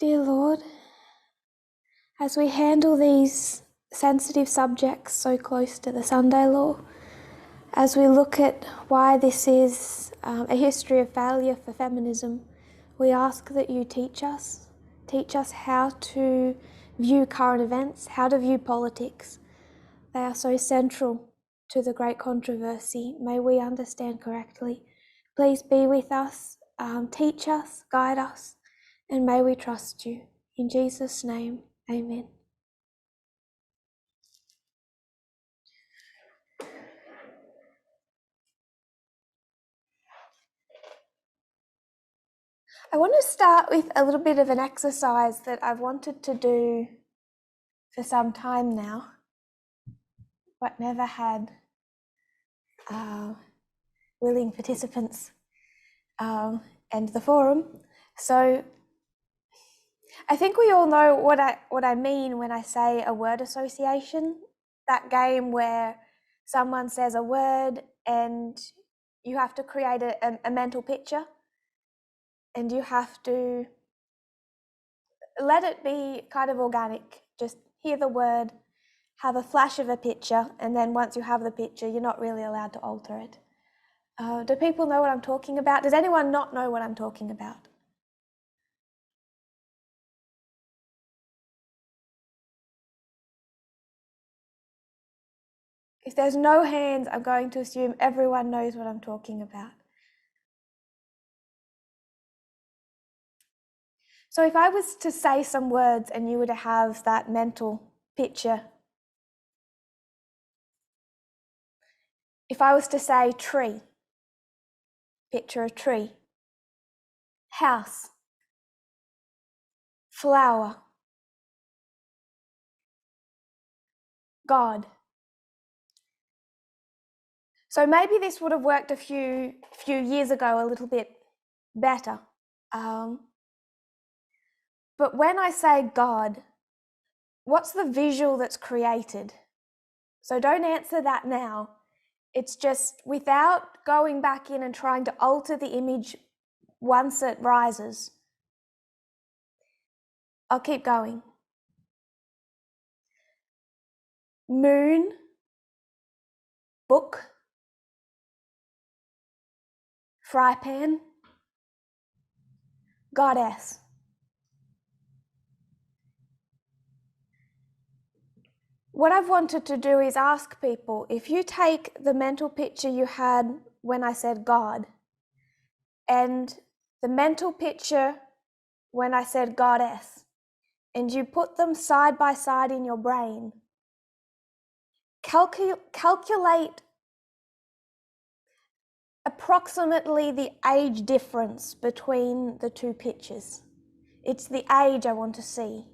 Dear Lord, as we handle these sensitive subjects so close to the Sunday law, as we look at why this is a history of failure for feminism, we ask that you teach us how to view current events, how to view politics. They are so central to the great controversy. May we understand correctly. Please be with us, teach us, guide us, and may we trust you. In Jesus' name, amen. I want to start with a little bit of an exercise that I've wanted to do for some time now, but never had willing participants and the forum. So I think we all know what I mean when I say a word association, that game where someone says a word and you have to create a mental picture, and you have to let it be kind of organic. Just hear the word, have a flash of a picture, and then once you have the picture, you're not really allowed to alter it. Do people know what I'm talking about? Does anyone not know what I'm talking about? If there's no hands, I'm going to assume everyone knows what I'm talking about. So if I was to say some words and you were to have that mental picture, if I was to say tree, picture a tree, house, flower, God. So maybe this would have worked a few years ago a little bit better. But when I say God, what's the visual that's created? So don't answer that now. It's just without going back in and trying to alter the image once it rises. I'll keep going. Moon, book, fry pan, goddess. What I've wanted to do is ask people, if you take the mental picture you had when I said God and the mental picture when I said goddess, and you put them side by side in your brain, calculate approximately the age difference between the two pictures. It's the age I want to see.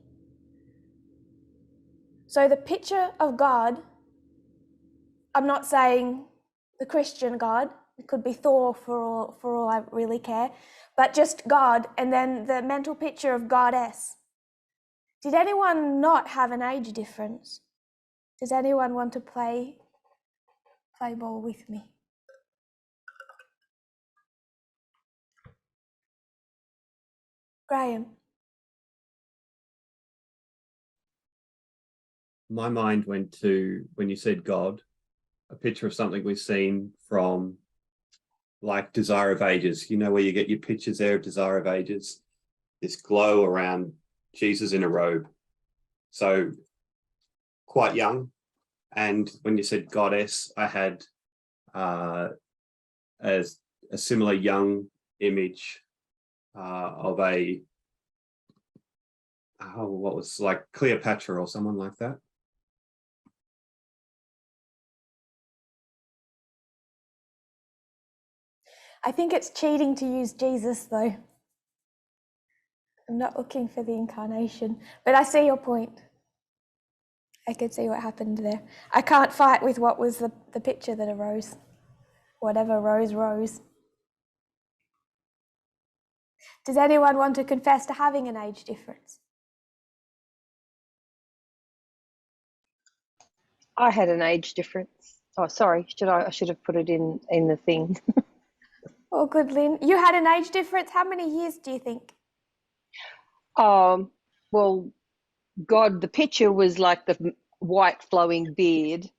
So the picture of God, I'm not saying the Christian God, it could be Thor for all I really care, but just God, and then the mental picture of goddess. Did anyone not have an age difference? Does anyone want to play ball with me? Graham. My mind went to, when you said God, a picture of something we've seen from like Desire of Ages, where you get your pictures there of Desire of Ages, this glow around Jesus in a robe. So quite young. And when you said goddess, I had a similar young image of what was like Cleopatra or someone like that. I think it's cheating to use Jesus though. I'm not looking for the incarnation, but I see your point. I could see what happened there. I can't fight with what was the picture that arose. Whatever rose. Does anyone want to confess to having an age difference? I had an age difference. Oh, sorry. I should have put it in the thing. Oh, good, Lynn. You had an age difference. How many years do you think? Well, God, the picture was like the white flowing beard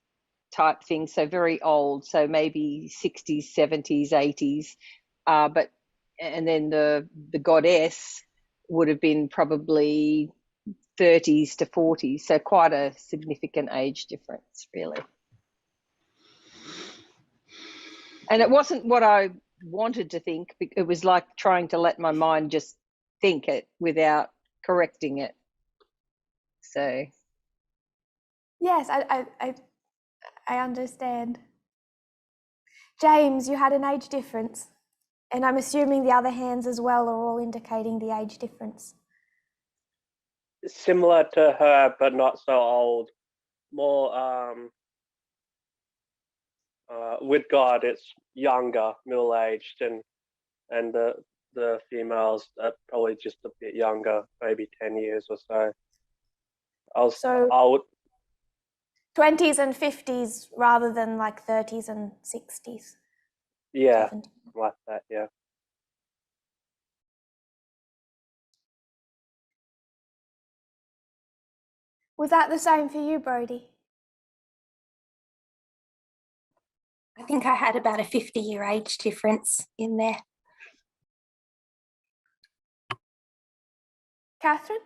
type thing, so very old, so maybe 60s, 70s, 80s. But and then the goddess would have been probably 30s to 40s, so quite a significant age difference, really. And it wasn't what I wanted to think. It was like trying to let my mind just think it without correcting it. So Yes, I understand. James, you had an age difference, and I'm assuming the other hands as well are all indicating the age difference. Similar to her, but not so old. More with God, it's younger, middle-aged, and the females are probably just a bit younger, maybe 10 years or so. I would 20s and 50s rather than like 30s and 60s. yeah, 70s. like that, yeah. Was that the same for you, Brodie? I think I had about a 50-year age difference in there. Catherine?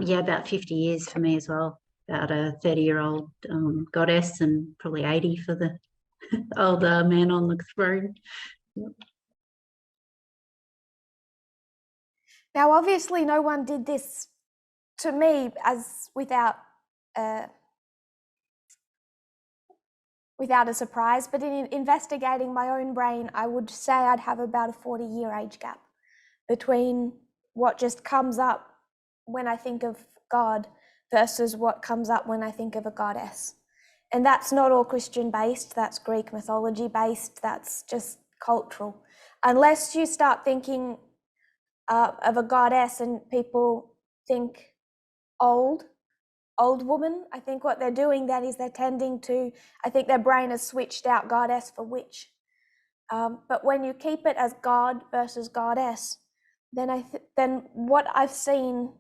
Yeah, about 50 years for me as well. About a 30-year-old goddess and probably 80 for the older man on the throne. Now, obviously, no one did this to me as without a surprise, but in investigating my own brain, I would say I'd have about a 40-year age gap between what just comes up when I think of God versus what comes up when I think of a goddess. And that's not all Christian based, that's Greek mythology based, that's just cultural. Unless you start thinking of a goddess and people think old woman, I think what they're doing then is they're tending to, I think their brain has switched out goddess for witch. But when you keep it as God versus goddess, then then what I've seen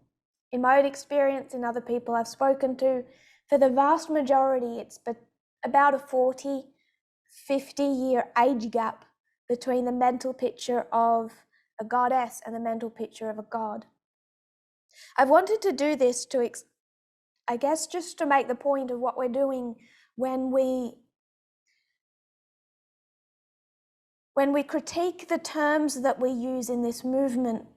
in my own experience, in other people I've spoken to, for the vast majority, it's about a 40, 50-year age gap between the mental picture of a goddess and the mental picture of a god. I've wanted to do this to, I guess, just to make the point of what we're doing when we critique the terms that we use in this movement,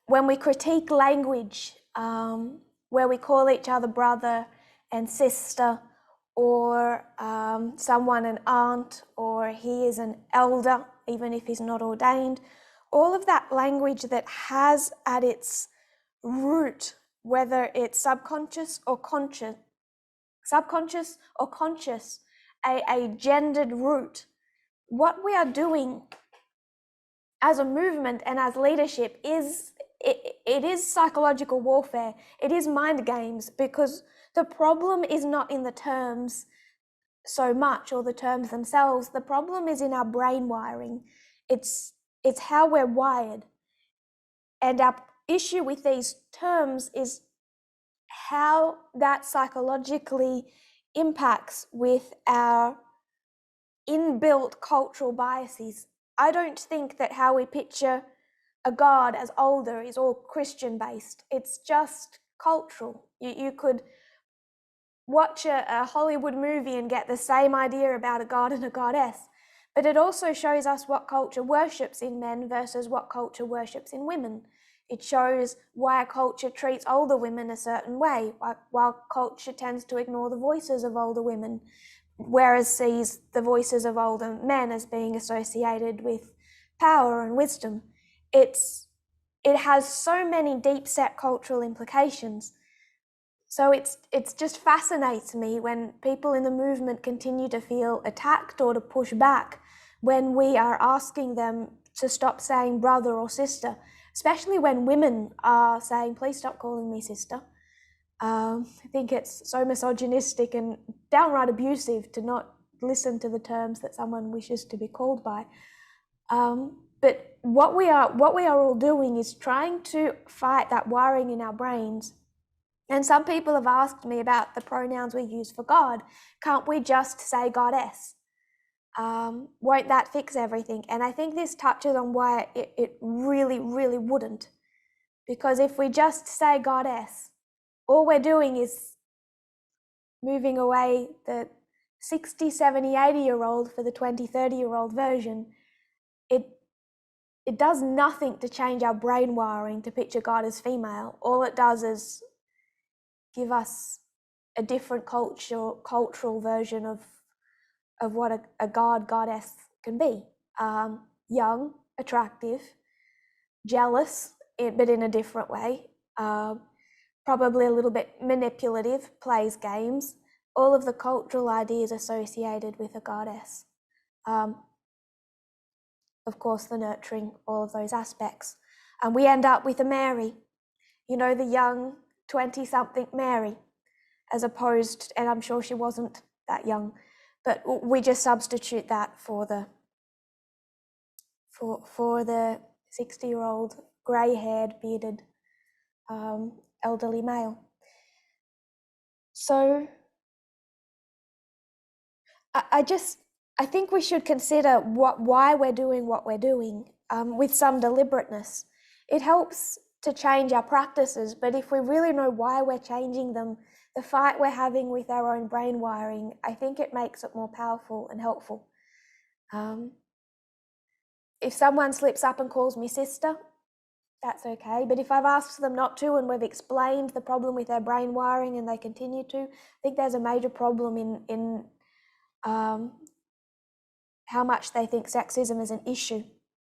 when we critique language, where we call each other brother and sister, or someone an aunt, or he is an elder, even if he's not ordained, all of that language that has at its root, whether it's subconscious or conscious, a gendered root. What we are doing as a movement and as leadership is it is psychological warfare. It is mind games, because the problem is not in the terms so much, or the terms themselves. The problem is in our brain wiring. It's how we're wired. And our issue with these terms is how that psychologically impacts with our inbuilt cultural biases. I don't think that how we picture a god as older is all Christian based. It's just cultural. You could watch a Hollywood movie and get the same idea about a god and a goddess, but it also shows us what culture worships in men versus what culture worships in women. It shows why a culture treats older women a certain way, while culture tends to ignore the voices of older women, whereas sees the voices of older men as being associated with power and wisdom. It has so many deep-set cultural implications. So it's just fascinates me when people in the movement continue to feel attacked or to push back when we are asking them to stop saying brother or sister, especially when women are saying, please stop calling me sister. I think it's so misogynistic and downright abusive to not listen to the terms that someone wishes to be called by. But what we are all doing is trying to fight that wiring in our brains. And some people have asked me about the pronouns we use for God. Can't we just say goddess? Won't that fix everything? And I think this touches on why it really, really wouldn't. Because if we just say goddess, all we're doing is moving away the 60, 70, 80-year-old for the 20, 30-year-old version. It does nothing to change our brain wiring to picture God as female. All it does is give us a different cultural version of what a goddess can be. Young, attractive, jealous, but in a different way. Probably a little bit manipulative, plays games. All of the cultural ideas associated with a goddess. Of course, the nurturing, all of those aspects. And we end up with a Mary, you know, the young 20-something Mary, as opposed, and I'm sure she wasn't that young, but we just substitute that for the 60-year-old, grey-haired, bearded, elderly male. So I think we should consider why we're doing what we're doing with some deliberateness. It helps to change our practices, but if we really know why we're changing them, the fight we're having with our own brain wiring, I think it makes it more powerful and helpful. If someone slips up and calls me sister, that's okay. But if I've asked them not to and we've explained the problem with their brain wiring and they continue to, I think there's a major problem in how much they think sexism is an issue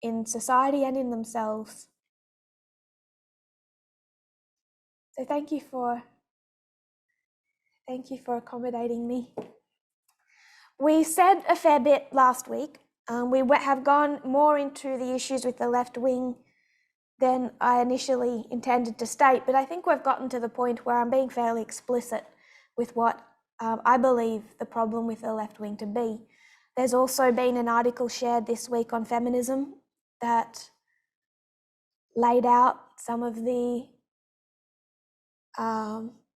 in society and in themselves. So thank you for accommodating me. We said a fair bit last week. We have gone more into the issues with the left wing than I initially intended to state, but I think we've gotten to the point where I'm being fairly explicit with what I believe the problem with the left wing to be. There's also been an article shared this week on feminism that laid out some of the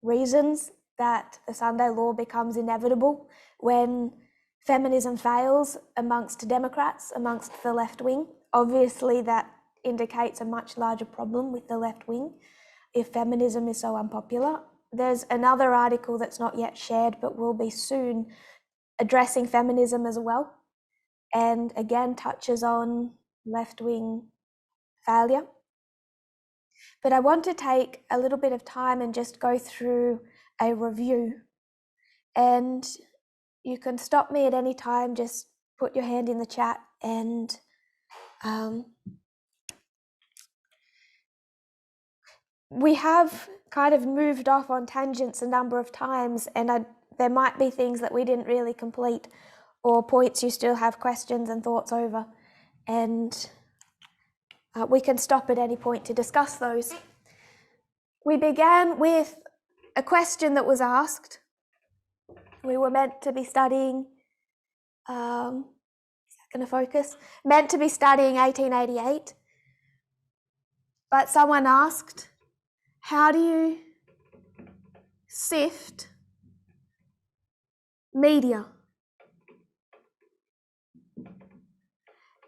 reasons that the Sunday law becomes inevitable when feminism fails amongst Democrats, amongst the left wing. Obviously, that indicates a much larger problem with the left wing if feminism is so unpopular. There's another article that's not yet shared but will be soon, addressing feminism as well, and again touches on left-wing failure. But I want to take a little bit of time and just go through a review, and you can stop me at any time, just put your hand in the chat, and we have kind of moved off on tangents a number of times, and there might be things that we didn't really complete or points you still have questions and thoughts over, and we can stop at any point to discuss those. We began with a question that was asked. We were meant to be studying, is that going to focus? Meant to be studying 1888, but someone asked, how do you sift media?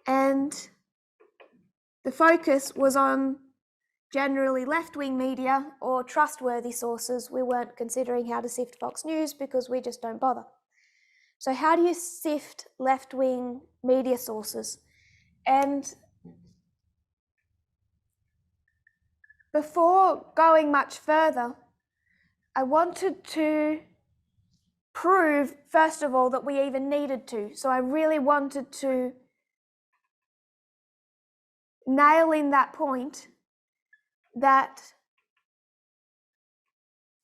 And the focus was on generally left-wing media or trustworthy sources. We weren't considering how to sift Fox News because we just don't bother. So how do you sift left-wing media sources? And before going much further, I wanted to prove, first of all, that we even needed to. So I really wanted to nail in that point that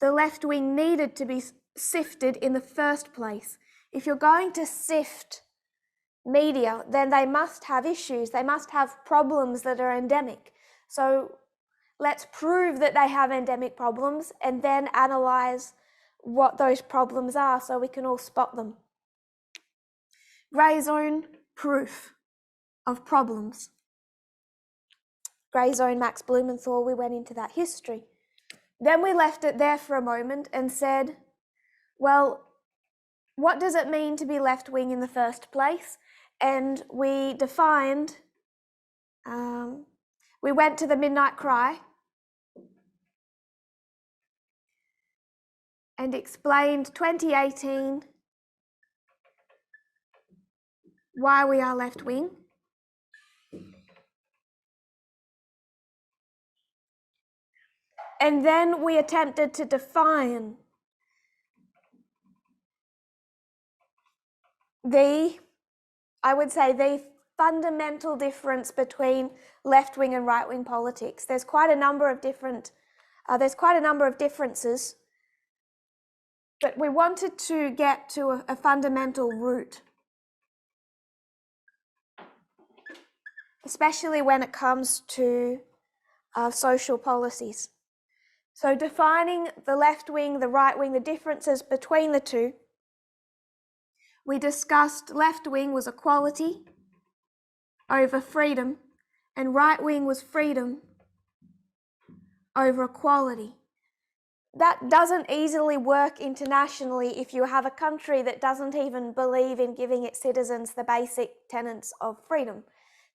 the left wing needed to be sifted in the first place. If you're going to sift media, then they must have issues. They must have problems that are endemic. So let's prove that they have endemic problems and then analyze what those problems are so we can all spot them. Grey zone proof of problems. Grey Zone, Max Blumenthal, we went into that history. Then we left it there for a moment and said, well, what does it mean to be left-wing in the first place? And we defined, we went to the Midnight Cry and explained 2018 why we are left-wing. And then we attempted to define I would say the fundamental difference between left-wing and right-wing politics. There's quite a number of differences, but we wanted to get to a fundamental root, especially when it comes to social policies. So defining the left wing, the right wing, the differences between the two, we discussed left wing was equality over freedom, and right wing was freedom over equality. That doesn't easily work internationally if you have a country that doesn't even believe in giving its citizens the basic tenets of freedom.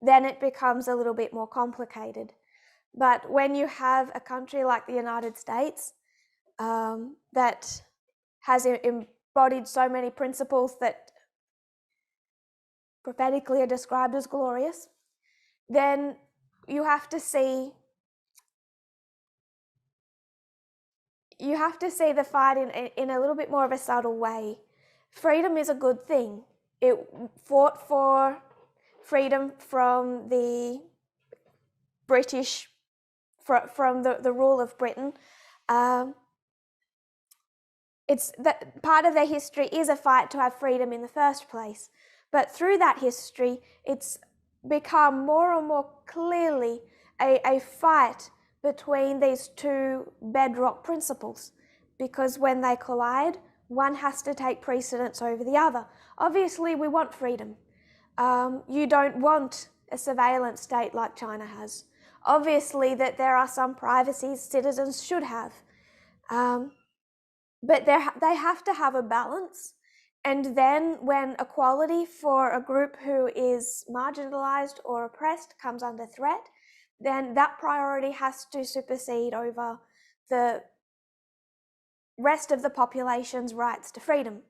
Then it becomes a little bit more complicated. But when you have a country like the United States that has embodied so many principles that prophetically are described as glorious, then you have to see the fight in a little bit more of a subtle way. Freedom is a good thing. It fought for freedom from the British, from the rule of Britain. It's that part of their history is a fight to have freedom in the first place. But through that history, it's become more and more clearly a fight between these two bedrock principles, because when they collide, one has to take precedence over the other. Obviously, we want freedom. You don't want a surveillance state like China has. Obviously, that there are some privacies citizens should have. But they have to have a balance. And then when equality for a group who is marginalized or oppressed comes under threat, then that priority has to supersede over the rest of the population's rights to freedom.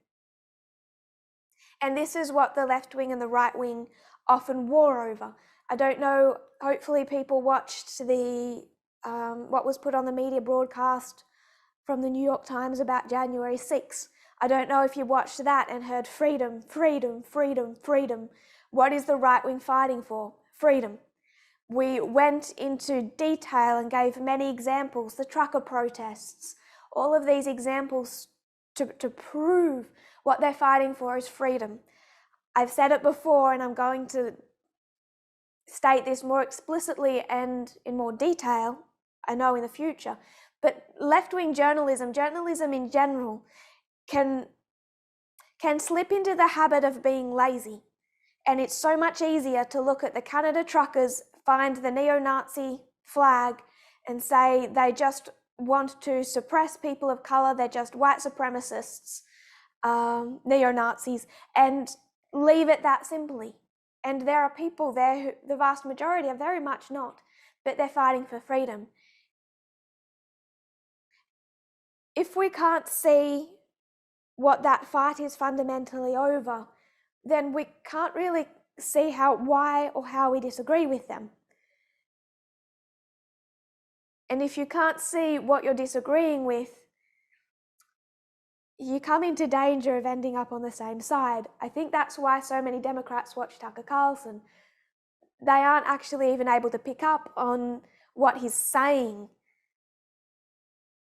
And this is what the left wing and the right wing often war over. I don't know, hopefully people watched the what was put on the media broadcast from the New York Times about January 6th. I don't know if you watched that and heard freedom, freedom, freedom, freedom. What is the right wing fighting for? Freedom. We went into detail and gave many examples, the trucker protests, all of these examples to prove what they're fighting for is freedom. I've said it before and I'm going to state this more explicitly and in more detail, I know in the future, but left-wing journalism in general, can slip into the habit of being lazy. And it's so much easier to look at the Canada truckers, find the neo-Nazi flag and say they just want to suppress people of colour, they're just white supremacists, neo-Nazis, and leave it that simply. And there are people there who, the vast majority are very much not, but they're fighting for freedom. If we can't see what that fight is fundamentally over, then we can't really see why or how we disagree with them. And if you can't see what you're disagreeing with, you come into danger of ending up on the same side. I think that's why so many Democrats watch Tucker Carlson. They aren't actually even able to pick up on what he's saying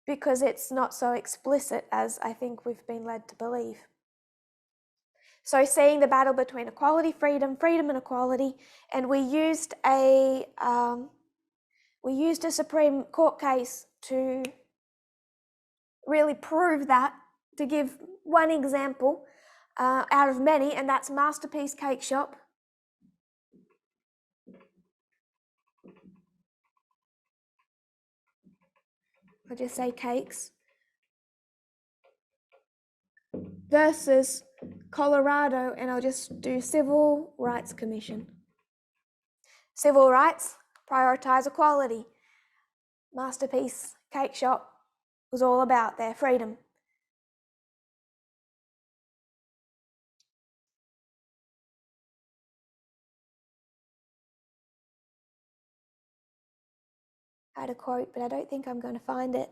because it's not so explicit as I think we've been led to believe. So seeing the battle between equality, freedom, freedom and equality, and we used a Supreme Court case to really prove that, to give one example out of many, and that's Masterpiece Cake Shop. I'll just say cakes, versus Colorado, and I'll just do Civil Rights Commission. Civil rights, prioritize equality. Masterpiece Cake Shop was all about their freedom. I had a quote, but I don't think I'm going to find it.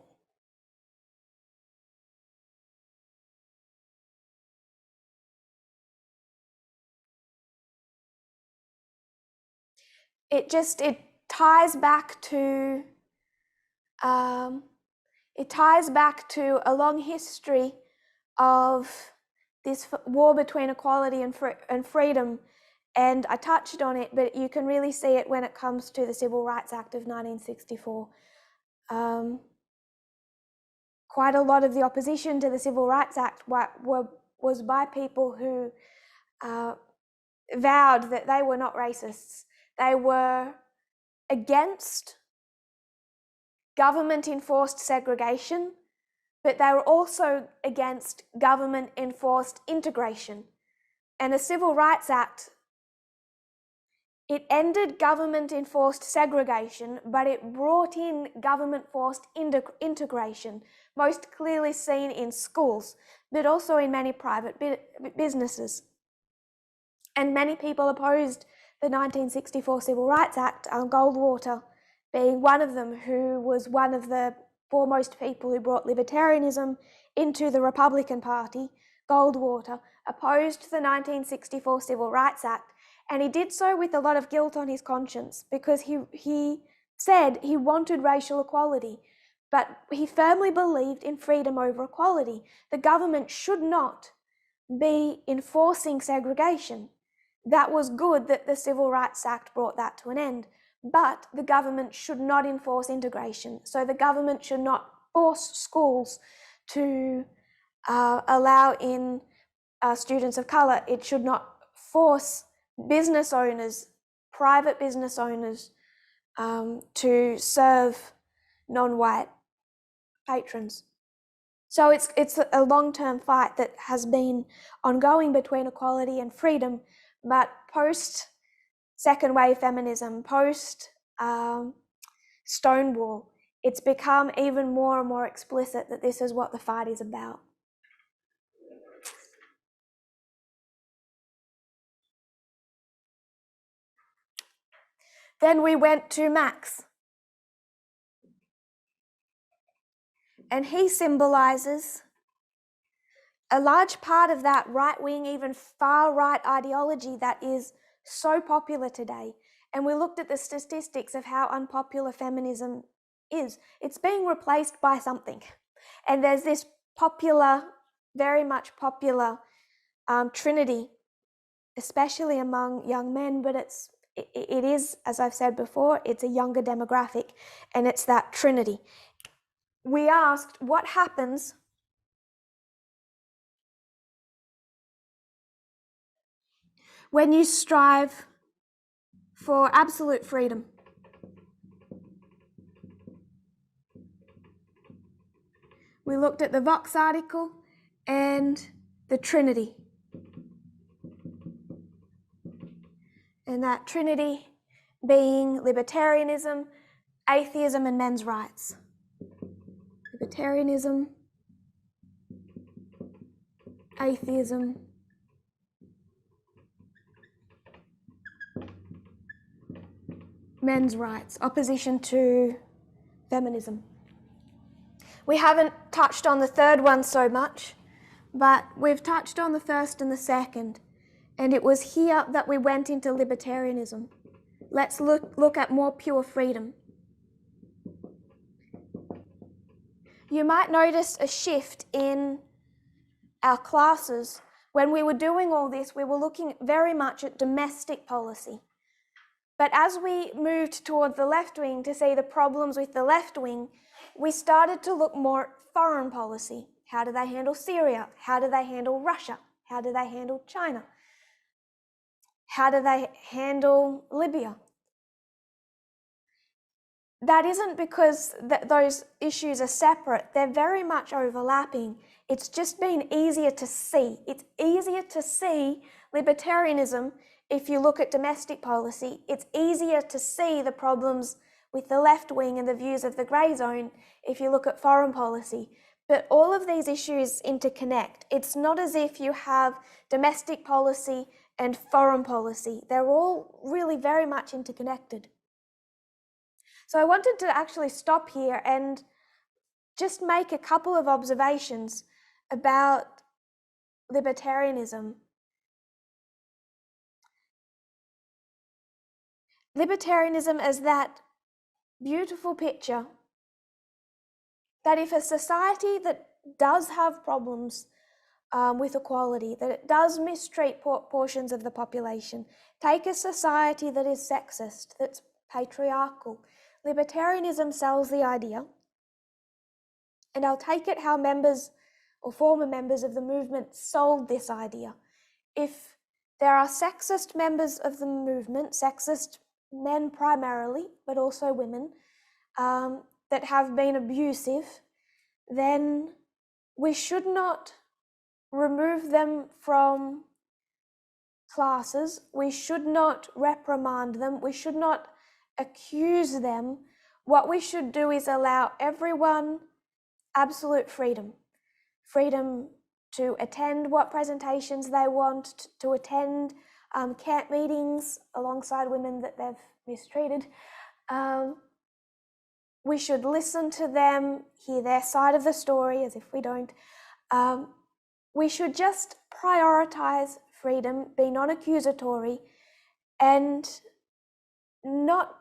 It ties back to a long history of this war between equality and freedom, and I touched on it, but you can really see it when it comes to the Civil Rights Act of 1964. Quite a lot of the opposition to the Civil Rights Act was by people who vowed that they were not racists. They were against government-enforced segregation, but they were also against government-enforced integration. And the Civil Rights Act, it ended government-enforced segregation, but it brought in government-forced integration, most clearly seen in schools, but also in many private businesses. And many people opposed the 1964 Civil Rights Act, Goldwater being one of them, who was one of the foremost people who brought libertarianism into the Republican Party. Goldwater opposed the 1964 Civil Rights Act, and he did so with a lot of guilt on his conscience, because he said he wanted racial equality, but he firmly believed in freedom over equality. The government should not be enforcing segregation. That was good that the Civil Rights Act brought that to an end, but the government should not enforce integration. So the government should not force schools to allow in students of colour. It should not force business owners, private business owners, to serve non-white patrons. So it's a long-term fight that has been ongoing between equality and freedom, but post second wave feminism, post Stonewall, it's become even more and more explicit that this is what the fight is about. Then we went to Max, and he symbolises a large part of that right-wing, even far-right ideology that is so popular today. And we looked at the statistics of how unpopular feminism is. It's being replaced by something. And there's this popular, very much popular trinity, especially among young men, but it is, as I've said before, it's a younger demographic, and it's that trinity. We asked, what happens when you strive for absolute freedom? We looked at the Vox article and the Trinity. And that Trinity being libertarianism, atheism, and men's rights. Libertarianism, atheism, men's rights, opposition to feminism. We haven't touched on the third one so much, but we've touched on the first and the second, and it was here that we went into libertarianism. Let's look at more pure freedom. You might notice a shift in our classes. When we were doing all this, we were looking very much at domestic policy. But as we moved toward the left wing to see the problems with the left wing, we started to look more at foreign policy. How do they handle Syria? How do they handle Russia? How do they handle China? How do they handle Libya? that isn't because those issues are separate. They're very much overlapping. It's just been easier to see. It's easier to see libertarianism if you look at domestic policy. It's easier to see the problems with the left wing and the views of the grey zone if you look at foreign policy. But all of these issues interconnect. It's not as if you have domestic policy and foreign policy. They're all really very much interconnected. So I wanted to actually stop here and just make a couple of observations about libertarianism. Libertarianism as that beautiful picture that if a society that does have problems with equality, that it does mistreat portions of the population, take a society that is sexist, that's patriarchal, libertarianism sells the idea, and I'll take it how members or former members of the movement sold this idea. If there are sexist members of the movement, sexist men primarily, but also women, that have been abusive, then we should not remove them from classes. We should not reprimand them. We should not accuse them. What we should do is allow everyone absolute freedom. Freedom to attend what presentations they want, to attend camp meetings alongside women that they've mistreated. We should listen to them, hear their side of the story, as if we don't. We should just prioritize freedom, be non-accusatory, and not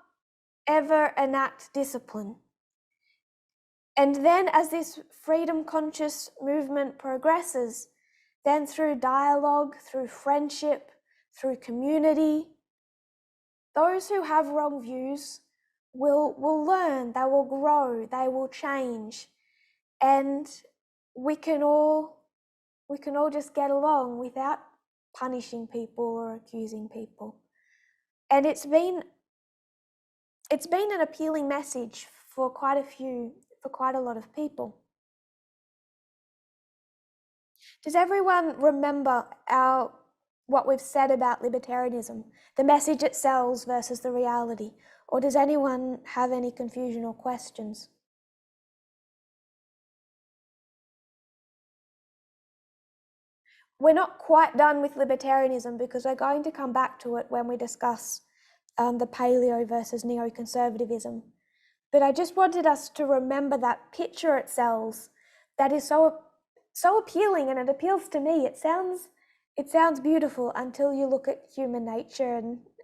ever enact discipline. And then as this freedom-conscious movement progresses, then through dialogue, through friendship, through community, those who have wrong views will learn, they will grow, they will change, and we can all just get along without punishing people or accusing people. And it's been an appealing message for quite a lot of people. Does everyone remember what we've said about libertarianism, the message it sells versus the reality? Or does anyone have any confusion or questions? We're not quite done with libertarianism because we're going to come back to it when we discuss the paleo versus neoconservatism. But I just wanted us to remember that picture it sells that is so appealing, and it appeals to me. It sounds beautiful until you look at human nature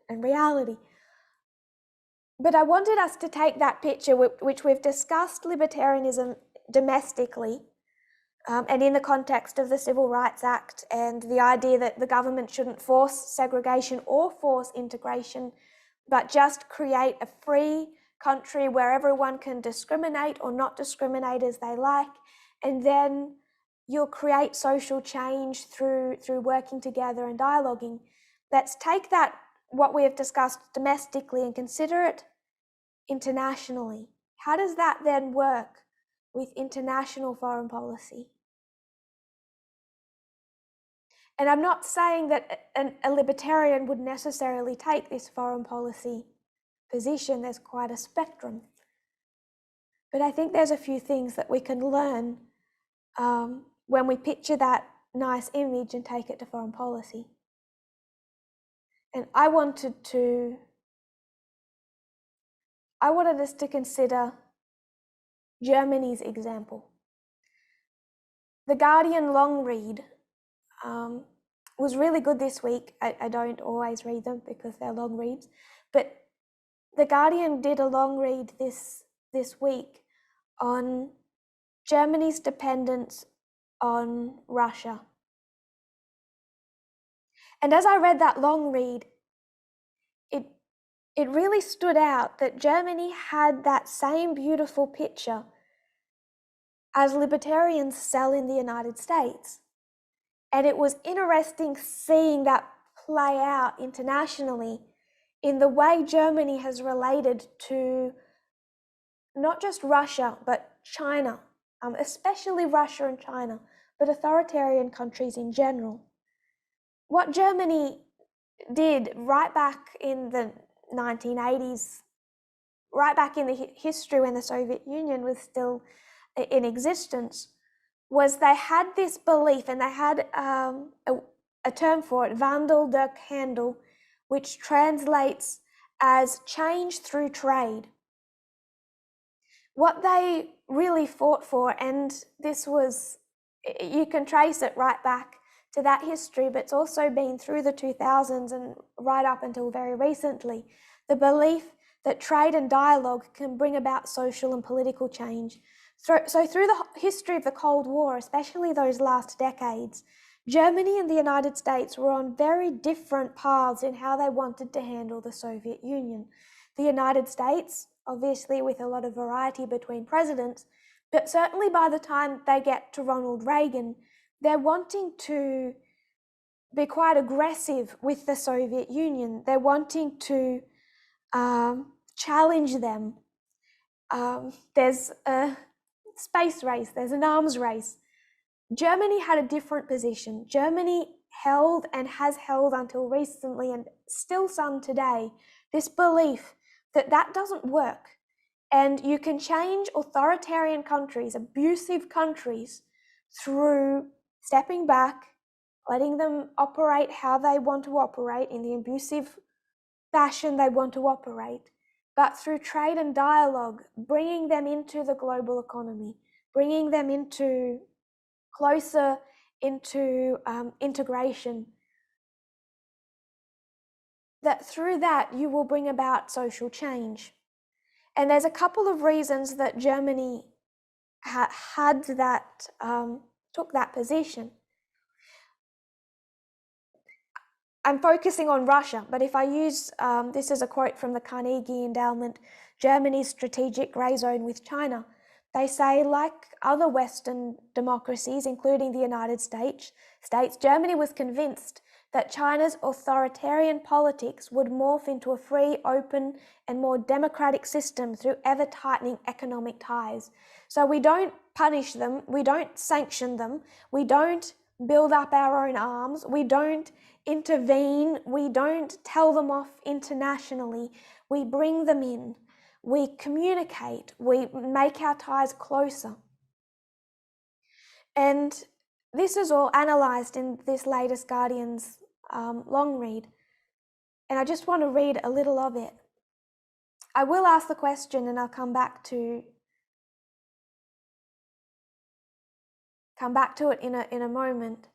and reality. But I wanted us to take that picture, which we've discussed libertarianism domestically, and in the context of the Civil Rights Act and the idea that the government shouldn't force segregation or force integration, but just create a free country where everyone can discriminate or not discriminate as they like, and then you'll create social change through working together and dialoguing. Let's take that, what we have discussed domestically, and consider it internationally. How does that then work with international foreign policy? And I'm not saying that a libertarian would necessarily take this foreign policy position. There's quite a spectrum. But I think there's a few things that we can learn when we picture that nice image and take it to foreign policy. And I wanted us to consider Germany's example. The Guardian long read was really good this week. I don't always read them because they're long reads, but The Guardian did a long read this week on Germany's dependence on Russia. And as I read that long read, it really stood out that Germany had that same beautiful picture as libertarians sell in the United States. And it was interesting seeing that play out internationally in the way Germany has related to not just Russia, but China, especially Russia and China, but authoritarian countries in general. What Germany did right back in the 1980s, right back in the history when the Soviet Union was still in existence, was they had this belief, and they had a term for it, Wandel durch Handel, which translates as change through trade. What they really fought for, and this was, you can trace it right back to that history, but it's also been through the 2000s and right up until very recently, the belief that trade and dialogue can bring about social and political change. So through the history of the Cold War, especially those last decades, Germany and the United States were on very different paths in how they wanted to handle the Soviet Union. The United States, obviously with a lot of variety between presidents, but certainly by the time they get to Ronald Reagan, they're wanting to be quite aggressive with the Soviet Union. They're wanting to challenge them. There's a space race, there's an arms race. Germany had a different position. Germany held and has held until recently, and still some today, this belief that that doesn't work. And you can change authoritarian countries, abusive countries, through stepping back, letting them operate how they want to operate in the abusive fashion they want to operate, but through trade and dialogue, bringing them into the global economy, bringing them into closer into integration. That through that you will bring about social change. And there's a couple of reasons that Germany had that, took that position. I'm focusing on Russia, but if I use, this is a quote from the Carnegie Endowment, Germany's strategic grey zone with China. They say, like other Western democracies, including the United States, Germany was convinced that China's authoritarian politics would morph into a free, open, and more democratic system through ever-tightening economic ties. So we don't punish them, we don't sanction them, we don't build up our own arms, we don't intervene, we don't tell them off internationally, we bring them in, we communicate, we make our ties closer. And this is all analysed in this latest Guardian's long read, and I just want to read a little of it. I will ask the question and I'll come back to it in a moment.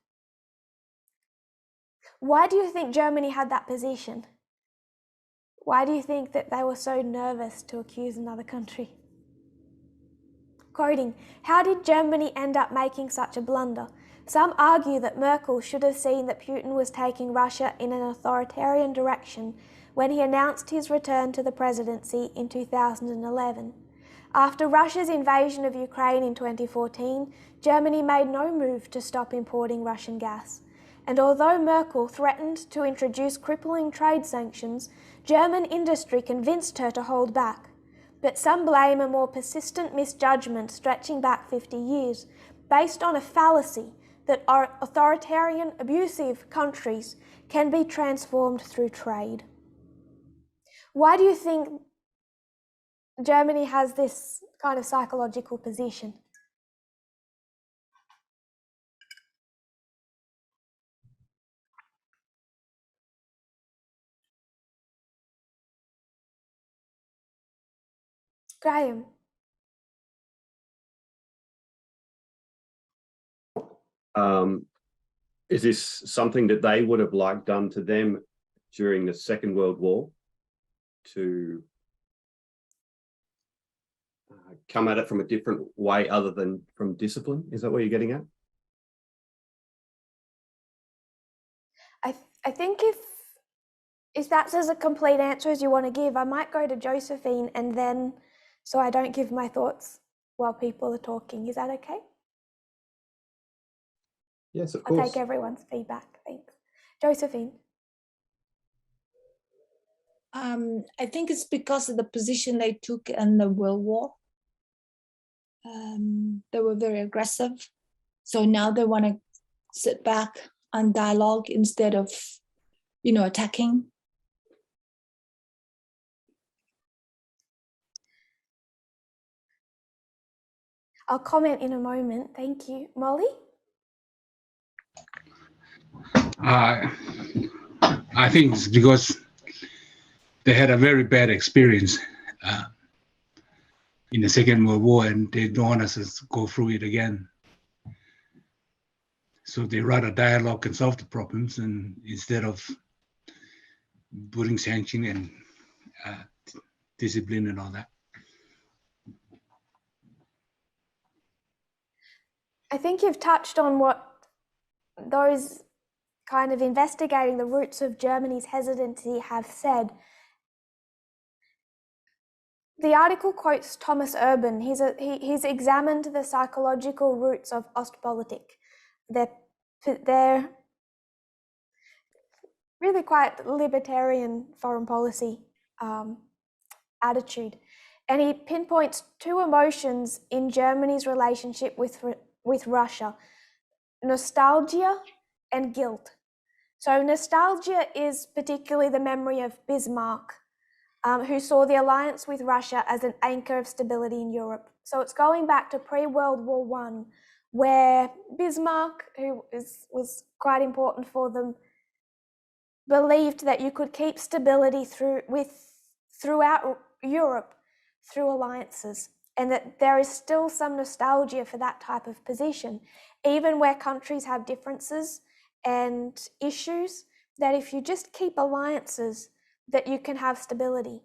Why do you think Germany had that position? Why do you think that they were so nervous to accuse another country? Quoting, how did Germany end up making such a blunder? Some argue that Merkel should have seen that Putin was taking Russia in an authoritarian direction when he announced his return to the presidency in 2011. After Russia's invasion of Ukraine in 2014, Germany made no move to stop importing Russian gas. And although Merkel threatened to introduce crippling trade sanctions, German industry convinced her to hold back. But some blame a more persistent misjudgment stretching back 50 years, based on a fallacy that our authoritarian, abusive countries can be transformed through trade. Why do you think Germany has this kind of psychological position? Graham. Is this something that they would have liked done to them during the Second World War, to come at it from a different way other than from discipline? Is that what you're getting at? I think if that's as a complete answer as you want to give, I might go to Josephine and then, so I don't give my thoughts while people are talking. Is that okay? Yes, of I'll course. take everyone's feedback. Thanks. Josephine. I think it's because of the position they took in the World War. they were very aggressive. So now they want to sit back and dialogue instead of, attacking. I'll comment in a moment. Thank you. Molly? I think it's because they had a very bad experience in the Second World War, and they don't want us to go through it again. So they rather dialogue and solve the problems, and instead of putting sanction and discipline and all that. I think you've touched on what those kind of investigating the roots of Germany's hesitancy have said. The article quotes Thomas Urban. He's examined the psychological roots of Ostpolitik. They're really quite libertarian foreign policy attitude. And he pinpoints two emotions in Germany's relationship with Russia: nostalgia and guilt. So nostalgia is particularly the memory of Bismarck, who saw the alliance with Russia as an anchor of stability in Europe. So it's going back to pre-World War I, where Bismarck, who was quite important for them, believed that you could keep stability throughout Europe through alliances, and that there is still some nostalgia for that type of position, even where countries have differences and issues, that if you just keep alliances, that you can have stability.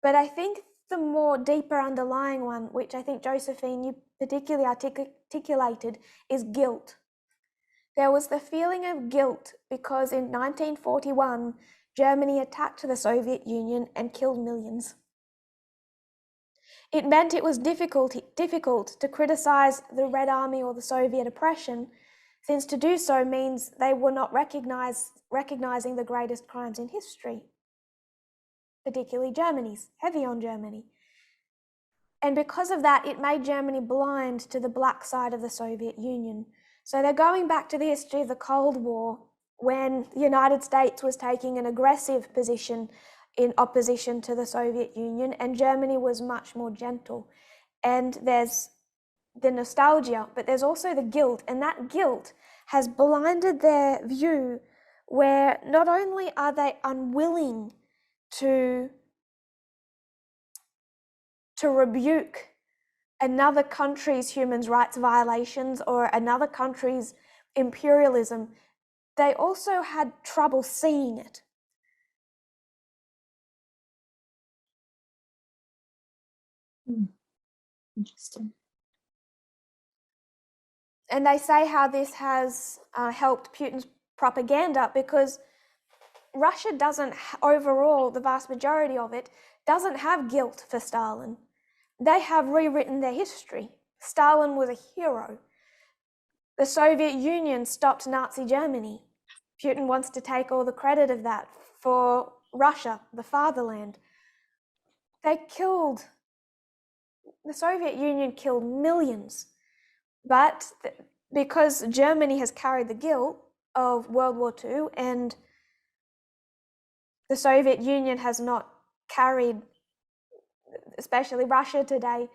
But I think the more deeper underlying one, which I think Josephine, you particularly articulated, is guilt. There was the feeling of guilt because in 1941, Germany attacked the Soviet Union and killed millions. It meant it was difficult to criticize the Red Army or the Soviet oppression, since to do so means they were not recognizing the greatest crimes in history, particularly Germany's, heavy on Germany. And because of that, it made Germany blind to the black side of the Soviet Union. So they're going back to the history of the Cold War, when the United States was taking an aggressive position in opposition to the Soviet Union, and Germany was much more gentle. And there's the nostalgia, but there's also the guilt, and that guilt has blinded their view, where not only are they unwilling to rebuke another country's human rights violations or another country's imperialism, they also had trouble seeing it. Interesting. And they say how this has helped Putin's propaganda, because Russia doesn't, overall, the vast majority of it, doesn't have guilt for Stalin. They have rewritten their history. Stalin was a hero. The Soviet Union stopped Nazi Germany. Putin wants to take all the credit of that for Russia, the fatherland. The Soviet Union killed millions. But because Germany has carried the guilt of World War II, and the Soviet Union has not carried, especially Russia today,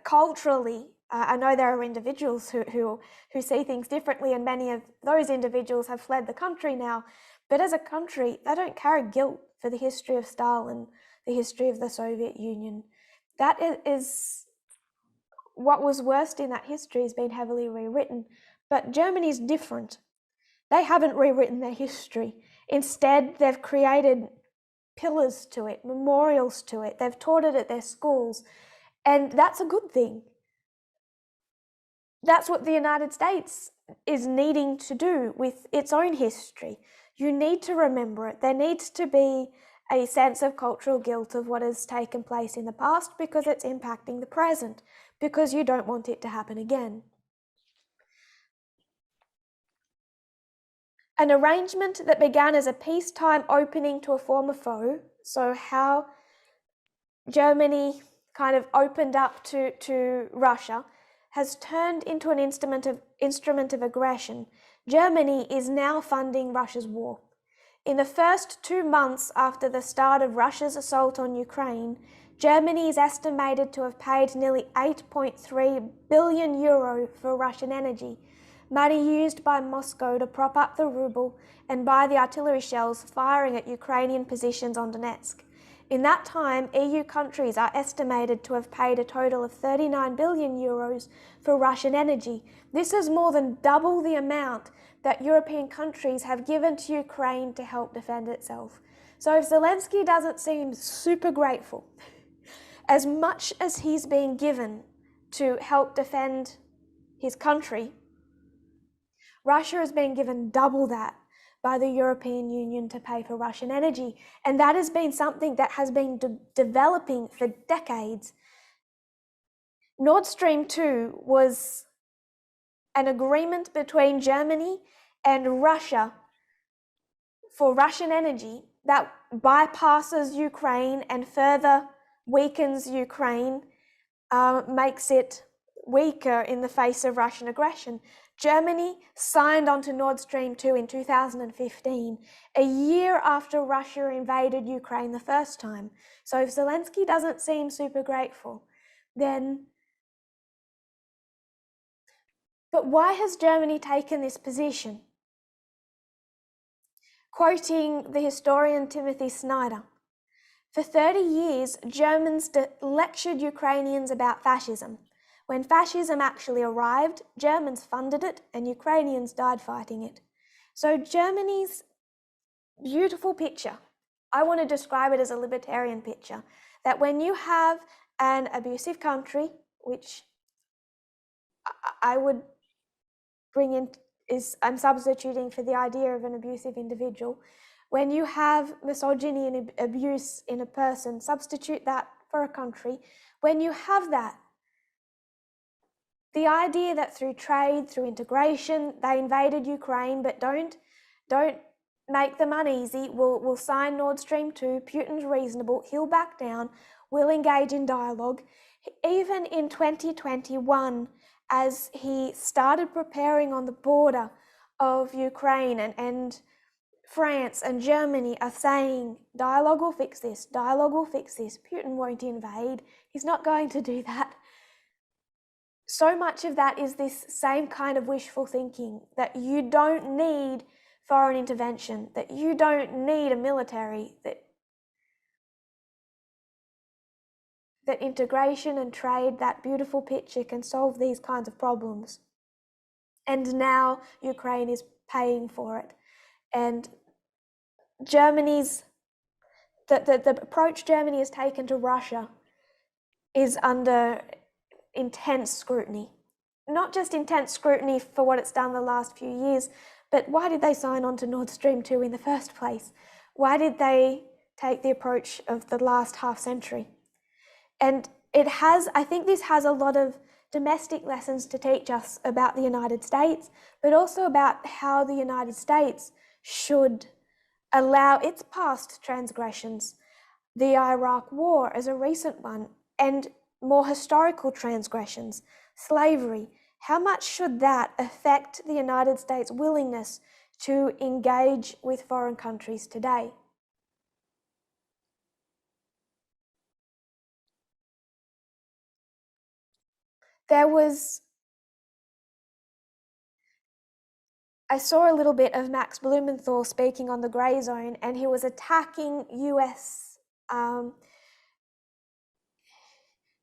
culturally, I know there are individuals who see things differently, and many of those individuals have fled the country now. But as a country, they don't carry guilt for the history of Stalin, the history of the Soviet Union. That is what was worst in that history has been heavily rewritten. But Germany's different. They haven't rewritten their history. Instead, they've created pillars to it, memorials to it. They've taught it at their schools. And that's a good thing. That's what the United States is needing to do with its own history. You need to remember it. There needs to be a sense of cultural guilt of what has taken place in the past, because it's impacting the present, because you don't want it to happen again. An arrangement that began as a peacetime opening to a former foe, so how Germany kind of opened up to Russia has turned into an instrument of aggression. Germany is now funding Russia's war. In the first 2 months after the start of Russia's assault on Ukraine, Germany is estimated to have paid nearly 8.3 billion euro for Russian energy, money used by Moscow to prop up the ruble and buy the artillery shells firing at Ukrainian positions on Donetsk. In that time, EU countries are estimated to have paid a total of 39 billion euros for Russian energy. This is more than double the amount that European countries have given to Ukraine to help defend itself. So if Zelensky doesn't seem super grateful, as much as he's been given to help defend his country, Russia has been given double that by the European Union to pay for Russian energy. And that has been something that has been developing for decades. Nord Stream 2 was an agreement between Germany and Russia for Russian energy that bypasses Ukraine and further weakens Ukraine, makes it weaker in the face of Russian aggression. Germany signed onto Nord Stream 2 in 2015, a year after Russia invaded Ukraine the first time. So if Zelensky doesn't seem super grateful, then... But why has Germany taken this position? Quoting the historian Timothy Snyder, for 30 years, Germans lectured Ukrainians about fascism. When fascism actually arrived, Germans funded it and Ukrainians died fighting it. So Germany's beautiful picture, I want to describe it as a libertarian picture, that when you have an abusive country, which I would bring in, I'm substituting for the idea of an abusive individual. When you have misogyny and abuse in a person, substitute that for a country. When you have that, the idea that through trade, through integration, they invaded Ukraine, but don't make them uneasy. We'll sign Nord Stream 2, Putin's reasonable, he'll back down, we'll engage in dialogue. Even in 2021, as he started preparing on the border of Ukraine and France and Germany are saying, dialogue will fix this, dialogue will fix this, Putin won't invade, he's not going to do that. So much of that is this same kind of wishful thinking, that you don't need foreign intervention, that you don't need a military, that integration and trade, that beautiful picture, can solve these kinds of problems. And now Ukraine is paying for it. And Germany's, the approach Germany has taken to Russia is under intense scrutiny. Not just intense scrutiny for what it's done the last few years, but why did they sign on to Nord Stream 2 in the first place? Why did they take the approach of the last half century? And I think this has a lot of domestic lessons to teach us about the United States, but also about how the United States should allow its past transgressions, the Iraq War as a recent one, and more historical transgressions, slavery. How much should that affect the United States' willingness to engage with foreign countries today? I saw a little bit of Max Blumenthal speaking on the Grey Zone, and he was attacking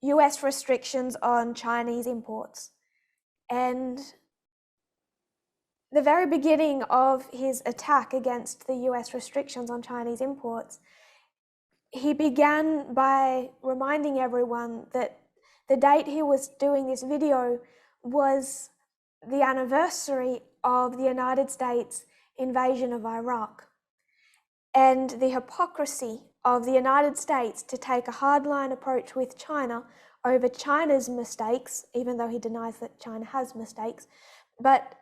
US restrictions on Chinese imports. And the very beginning of his attack against the US restrictions on Chinese imports, he began by reminding everyone that the date he was doing this video was the anniversary of the United States invasion of Iraq, and the hypocrisy of the United States to take a hardline approach with China over China's mistakes, even though he denies that China has mistakes, but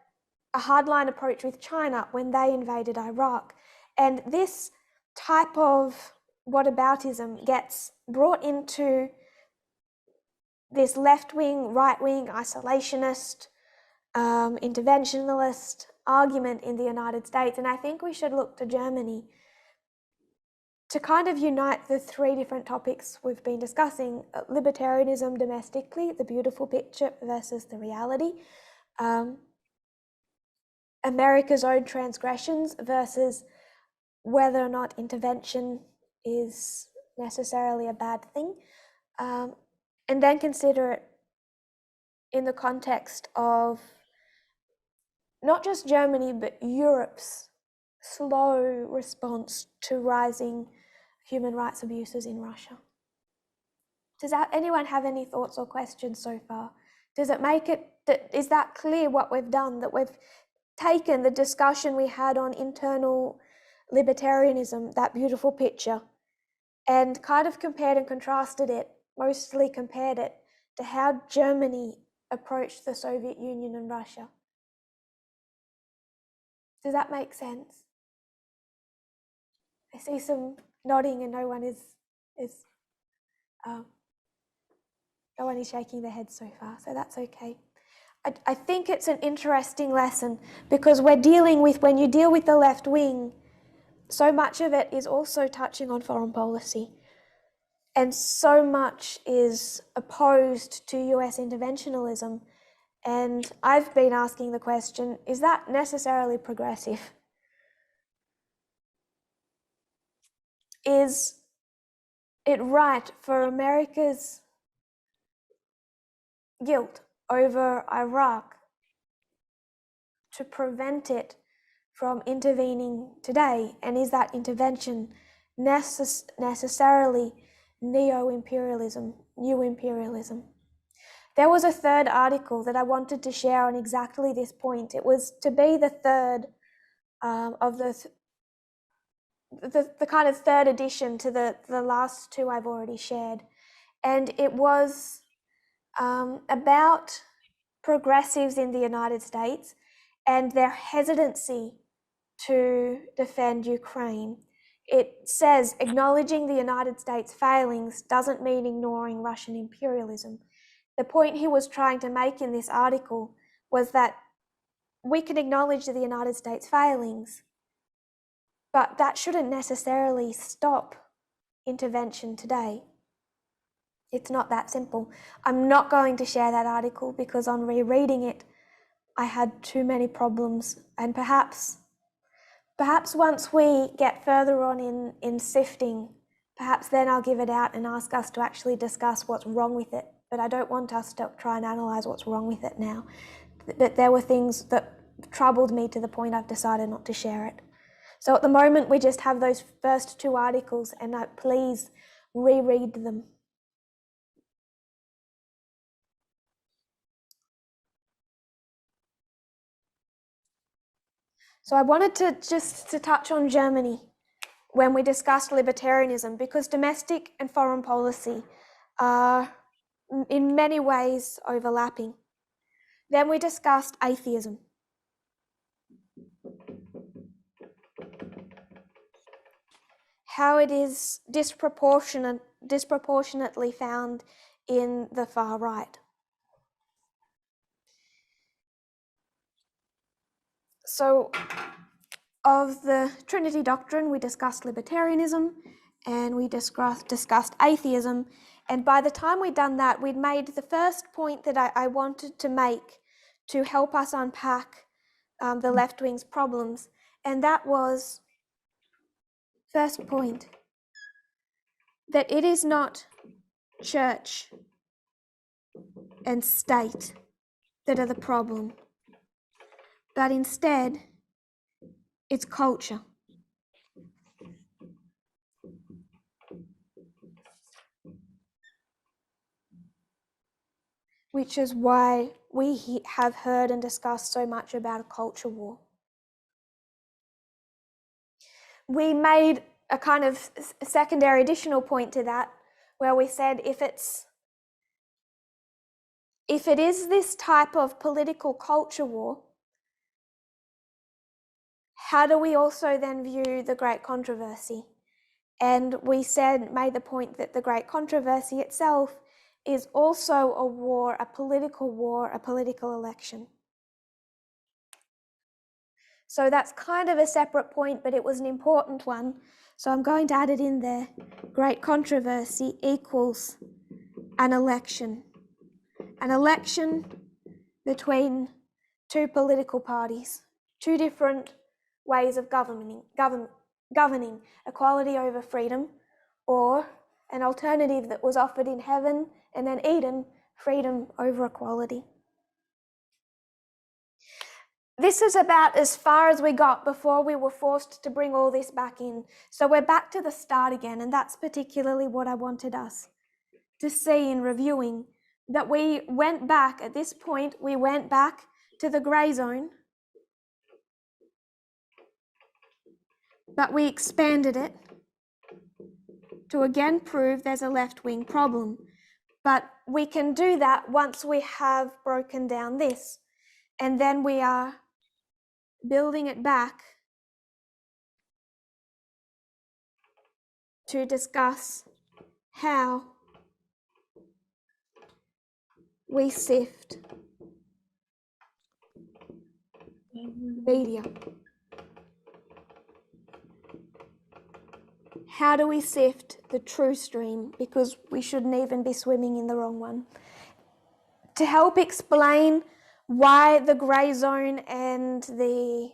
a hardline approach with China when they invaded Iraq. And this type of whataboutism gets brought into this left-wing, right-wing, isolationist, interventionalist argument in the United States. And I think we should look to Germany to kind of unite the three different topics we've been discussing: libertarianism domestically, the beautiful picture versus the reality, America's own transgressions versus whether or not intervention is necessarily a bad thing, and then consider it in the context of not just Germany, but Europe's slow response to rising human rights abuses in Russia. Does anyone have any thoughts or questions so far? Does it make it, is that clear what we've done, that we've taken the discussion we had on internal libertarianism, that beautiful picture, and kind of compared and contrasted it, mostly compared it to how Germany approached the Soviet Union and Russia? Does that make sense? I see some nodding and no one is shaking their head so far, so that's okay. I think it's an interesting lesson because we're dealing with, when you deal with the left wing, so much of it is also touching on foreign policy. And so much is opposed to US interventionalism. And I've been asking the question, is that necessarily progressive? Is it right for America's guilt over Iraq to prevent it from intervening today? And is that intervention necessarily neo-imperialism, new imperialism? There was a third article that I wanted to share on exactly this point. It was to be the third of the kind of third addition to the last two I've already shared. And it was about progressives in the United States and their hesitancy to defend Ukraine. It says, acknowledging the United States' failings doesn't mean ignoring Russian imperialism. The point he was trying to make in this article was that we can acknowledge the United States' failings, but that shouldn't necessarily stop intervention today. It's not that simple. I'm not going to share that article because on rereading it, I had too many problems, and perhaps once we get further on in sifting, perhaps then I'll give it out and ask us to actually discuss what's wrong with it. But I don't want us to try and analyse what's wrong with it now. But there were things that troubled me to the point I've decided not to share it. So at the moment, we just have those first two articles, and please reread them. So I wanted to touch on Germany when we discussed libertarianism, because domestic and foreign policy are in many ways overlapping. Then we discussed atheism. How it is disproportionately found in the far right. So of the Trinity doctrine, we discussed libertarianism and we discussed atheism. And by the time we'd done that, we'd made the first point that I wanted to make to help us unpack the left wing's problems. And that was, first point, that it is not church and state that are the problem, but instead it's culture. Which is why we have heard and discussed so much about a culture war. We made a kind of secondary additional point to that, where we said if it is this type of political culture war, how do we also then view the Great Controversy? And we made the point that the Great Controversy itself is also a war, a political election. So that's kind of a separate point, but it was an important one. So I'm going to add it in there. Great controversy equals an election. An election between two political parties, two different ways of governing, equality over freedom, or an alternative that was offered in heaven and then Eden, freedom over equality. This is about as far as we got before we were forced to bring all this back in. So we're back to the start again, and that's particularly what I wanted us to see in reviewing, that we went back, at this point, we went back to the grey zone, but we expanded it to again prove there's a left-wing problem. But we can do that once we have broken down this, and then we are building it back to discuss how we sift media. How do we sift the true stream? Because we shouldn't even be swimming in the wrong one. To help explain why the grey zone and the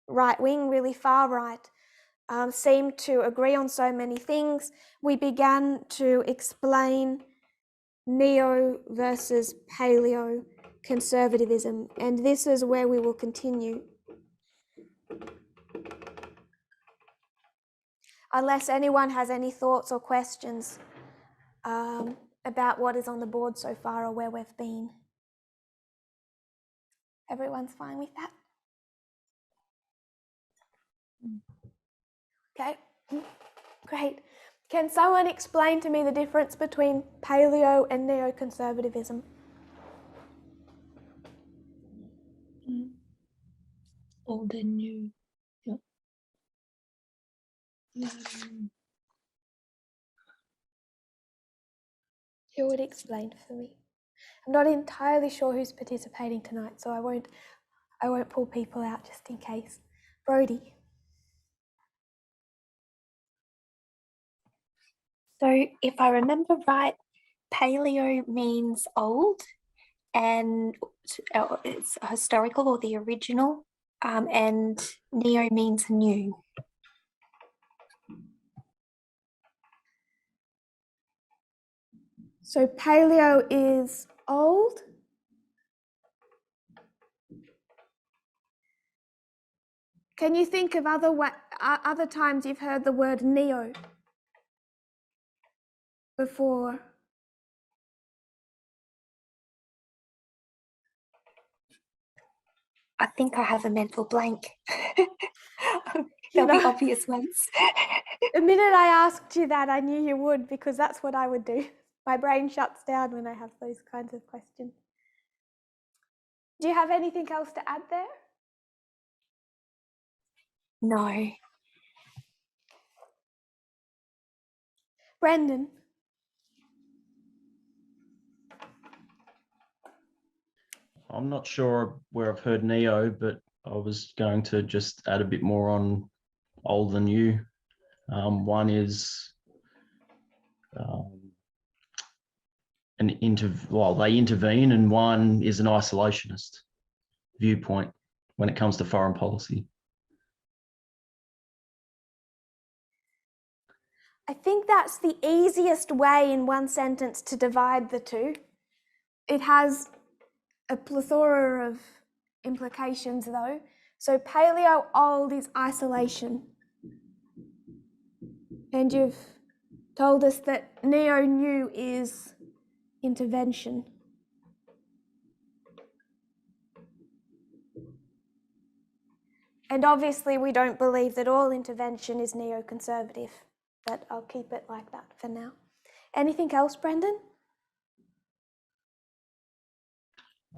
right wing, really far right, seem to agree on so many things, we began to explain neo versus paleo conservatism, and this is where we will continue. Unless anyone has any thoughts or questions about what is on the board so far or where we've been. Everyone's fine with that? Okay, great. Can someone explain to me the difference between paleo and neoconservatism? Old and new. Yeah. Who would explain for me? I'm not entirely sure who's participating tonight, so I won't pull people out just in case. Brodie. So if I remember right, paleo means old, and it's historical or the original, and neo means new. So paleo is old. Can you think of other times you've heard the word neo before? I think I have a mental blank. There'll be obvious ones. The minute I asked you that, I knew you would, because that's what I would do. My brain shuts down when I have those kinds of questions. Do you have anything else to add there? No. Brendan. I'm not sure where I've heard neo, but I was going to just add a bit more on old and new. One is they intervene, and one is an isolationist viewpoint when it comes to foreign policy. I think that's the easiest way in one sentence to divide the two. It has a plethora of implications though. So paleo old is isolation. And you've told us that neo new is intervention. And obviously we don't believe that all intervention is neoconservative, but I'll keep it like that for now. Anything else, Brendan?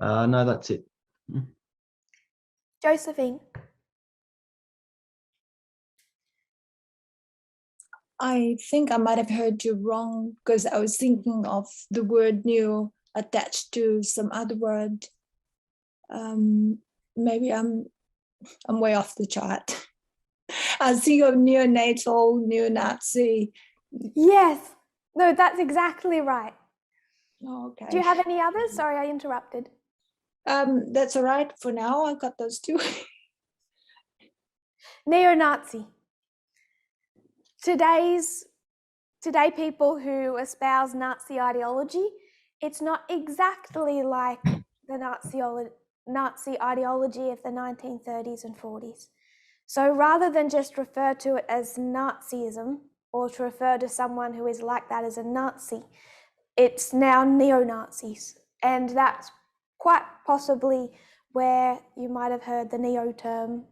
No, that's it. Josephine. I think I might have heard you wrong because I was thinking of the word neo attached to some other word. Maybe I'm way off the chart. I think of neonatal, neo-Nazi. Yes. No, that's exactly right. Oh, okay. Do you have any others? Sorry, I interrupted. That's all right for now. I've got those two. Neo-Nazi. Today people who espouse Nazi ideology, it's not exactly like the Nazi ideology of the 1930s and 40s. So rather than just refer to it as Nazism or to refer to someone who is like that as a Nazi, it's now neo-Nazis. And that's quite possibly where you might have heard the neo term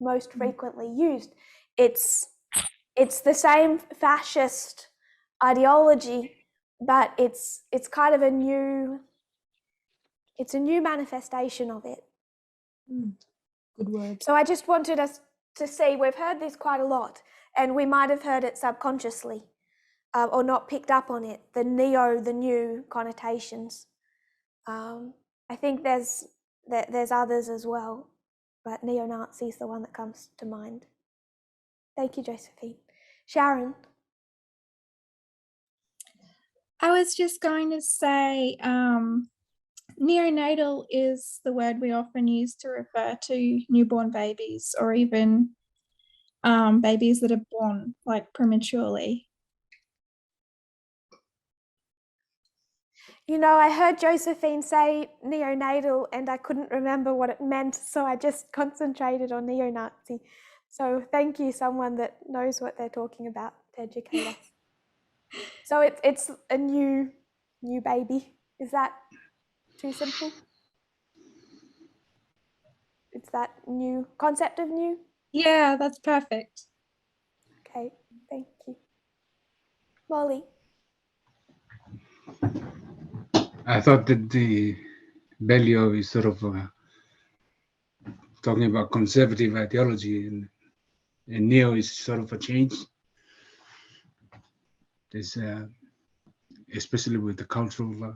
most frequently used. It's the same fascist ideology, but it's kind of a new manifestation of it. Good word. So I just wanted us to see, we've heard this quite a lot, and we might have heard it subconsciously or not picked up on it, the new connotations. I think there's others as well, but neo-Nazi is the one that comes to mind. Thank you, Josephine. Sharon? I was just going to say neonatal is the word we often use to refer to newborn babies or even babies that are born like prematurely. You know, I heard Josephine say neonatal and I couldn't remember what it meant, so I just concentrated on neo-Nazi. So thank you, someone that knows what they're talking about to educate us. So it's a new baby. Is that too simple? It's that new concept of new? Yeah, that's perfect. Okay, thank you. Molly? I thought that the Bellio is sort of talking about conservative ideology, and neo is sort of a change. There's especially with the cultural.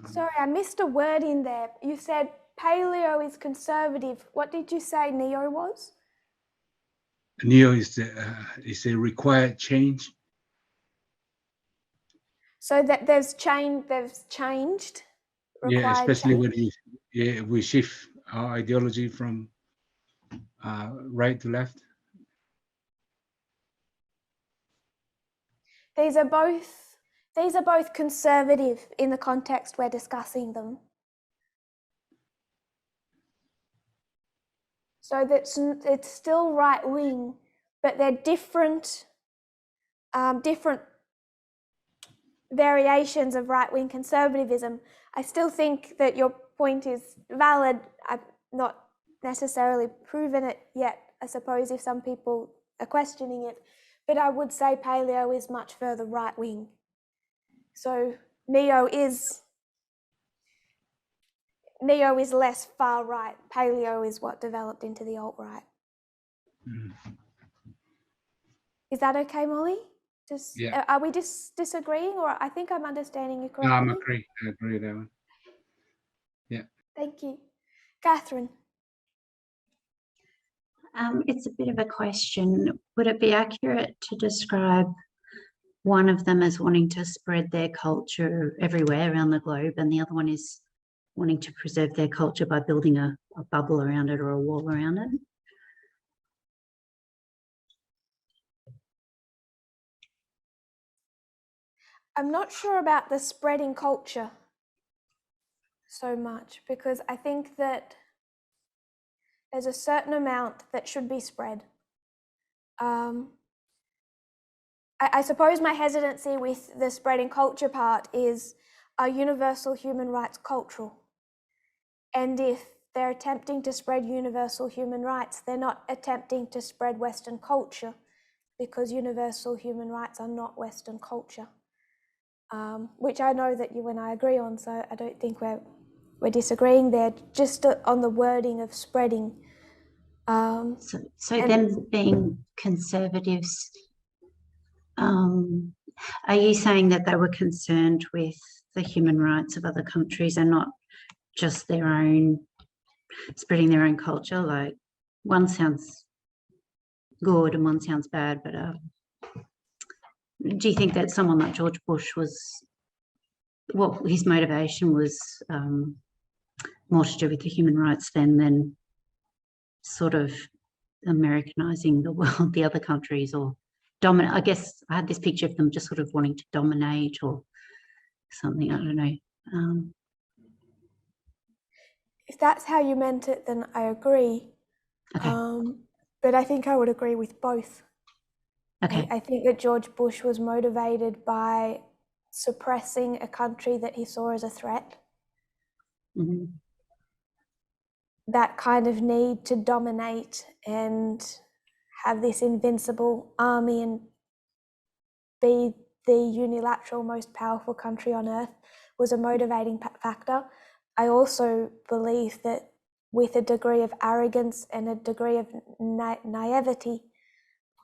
Sorry, I missed a word in there. You said paleo is conservative. What did you say neo was? Neo is a required change. So that there's changed. Yeah, especially change. when we shift our ideology from right to left. These are both conservative in the context we're discussing them. So it's still right wing, but they're different variations of right wing conservatism. I still think that your point is valid. I've not necessarily proven it yet, I suppose, if some people are questioning it, but I would say paleo is much further right wing. So neo is less far right. Paleo is what developed into the alt-right. Is that okay, Molly? Yeah. Are we disagreeing, or I think I'm understanding you correctly? No, I agree with that one. Yeah. Thank you. Catherine? It's a bit of a question. Would it be accurate to describe one of them as wanting to spread their culture everywhere around the globe, and the other one is wanting to preserve their culture by building a bubble around it or a wall around it? I'm not sure about the spreading culture so much, because I think that there's a certain amount that should be spread. I suppose my hesitancy with the spreading culture part is, are universal human rights cultural? And if they're attempting to spread universal human rights, they're not attempting to spread Western culture, because universal human rights are not Western culture, which I know that you and I agree on, so I don't think we're disagreeing there, just on the wording of spreading. So them being conservatives, are you saying that they were concerned with the human rights of other countries and not just their own, spreading their own culture? Like, one sounds good and one sounds bad, but do you think that someone like George Bush was, well, his motivation was more to do with the human rights than sort of Americanizing the world, the other countries, or dominate? I guess I had this picture of them just sort of wanting to dominate or something. I don't know. If that's how you meant it, then I agree. Okay. But I think I would agree with both. Okay. I think that George Bush was motivated by suppressing a country that he saw as a threat. Mm-hmm. That kind of need to dominate and have this invincible army and be the unilateral most powerful country on earth was a motivating factor. I also believe that with a degree of arrogance and a degree of naivety,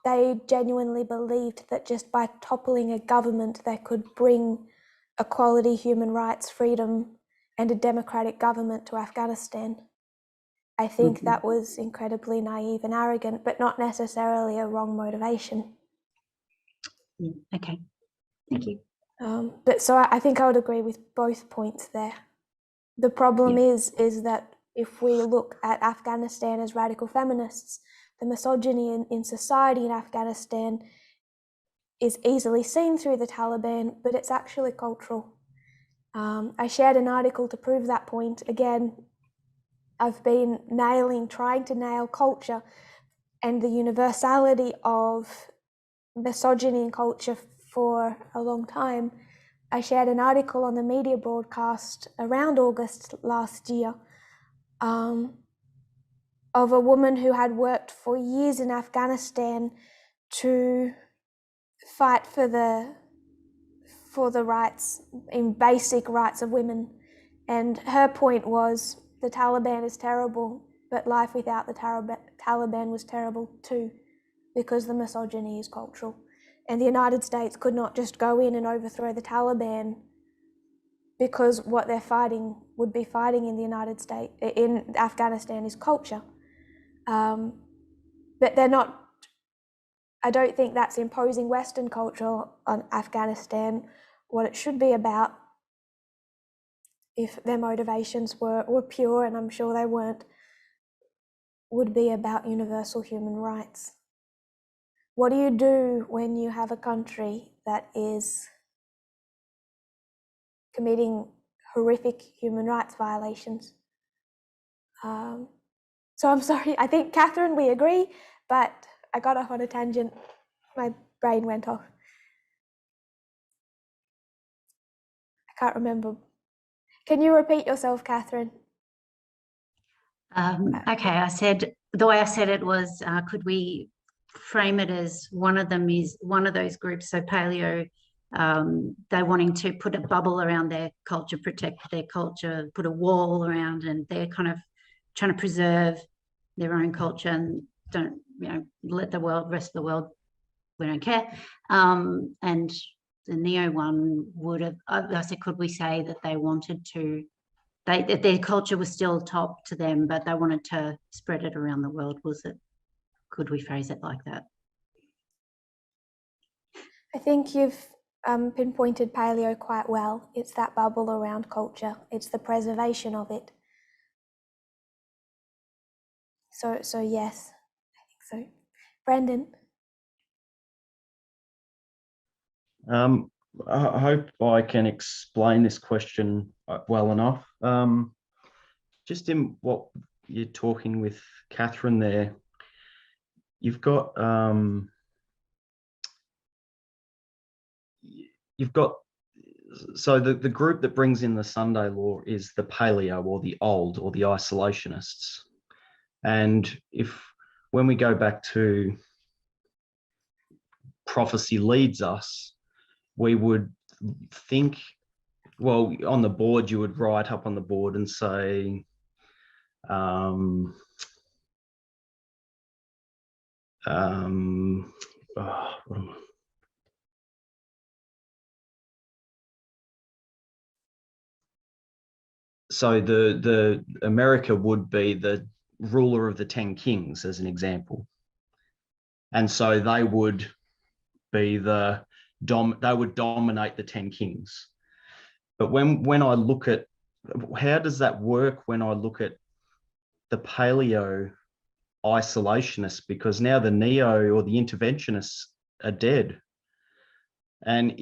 they genuinely believed that just by toppling a government, they could bring equality, human rights, freedom, and a democratic government to Afghanistan. I think that was incredibly naive and arrogant, but not necessarily a wrong motivation. Okay, thank you. But so I think I would agree with both points there. The problem is that if we look at Afghanistan as radical feminists, the misogyny in society in Afghanistan is easily seen through the Taliban, but it's actually cultural. I shared an article to prove that point. Again, I've been trying to nail culture and the universality of misogyny in culture for a long time. I shared an article on the media broadcast around August last year of a woman who had worked for years in Afghanistan to fight for the rights, in basic rights of women. And her point was the Taliban is terrible, but life without the Taliban was terrible too, because the misogyny is cultural. And the United States could not just go in and overthrow the Taliban because what they're fighting would be fighting in the United States, in Afghanistan, is culture. But they're not, I don't think that's imposing Western culture on Afghanistan. What it should be about, if their motivations were pure, and I'm sure they weren't, would be about universal human rights. What do you do when you have a country that is committing horrific human rights violations? So I'm sorry, I think, Catherine, we agree, but I got off on a tangent. My brain went off. I can't remember. Can you repeat yourself, Catherine? Okay, I said, the way I said it was, could we frame it as one of them is one of those groups, so paleo, they're wanting to put a bubble around their culture, protect their culture, put a wall around, and they're kind of trying to preserve their own culture and don't, let the rest of the world, we don't care. And the neo one would have, I said, could we say that they wanted to, their culture was still top to them, but they wanted to spread it around the world? Could we phrase it like that? I think you've pinpointed paleo quite well. It's that bubble around culture. It's the preservation of it. So yes, I think so. Brendan? I hope I can explain this question well enough. Just in what you're talking with Catherine there, you've got so the group that brings in the Sunday law is the paleo, or the old, or the isolationists. And when we go back to prophecy leads us, we would think, well, on the board, you would write up on the board and say, what am I? So the America would be the ruler of the 10 kings, as an example, and so they would be they would dominate the 10 kings. But when I look at how does that work when I look at the paleo isolationists, because now the neo or the interventionists are dead, and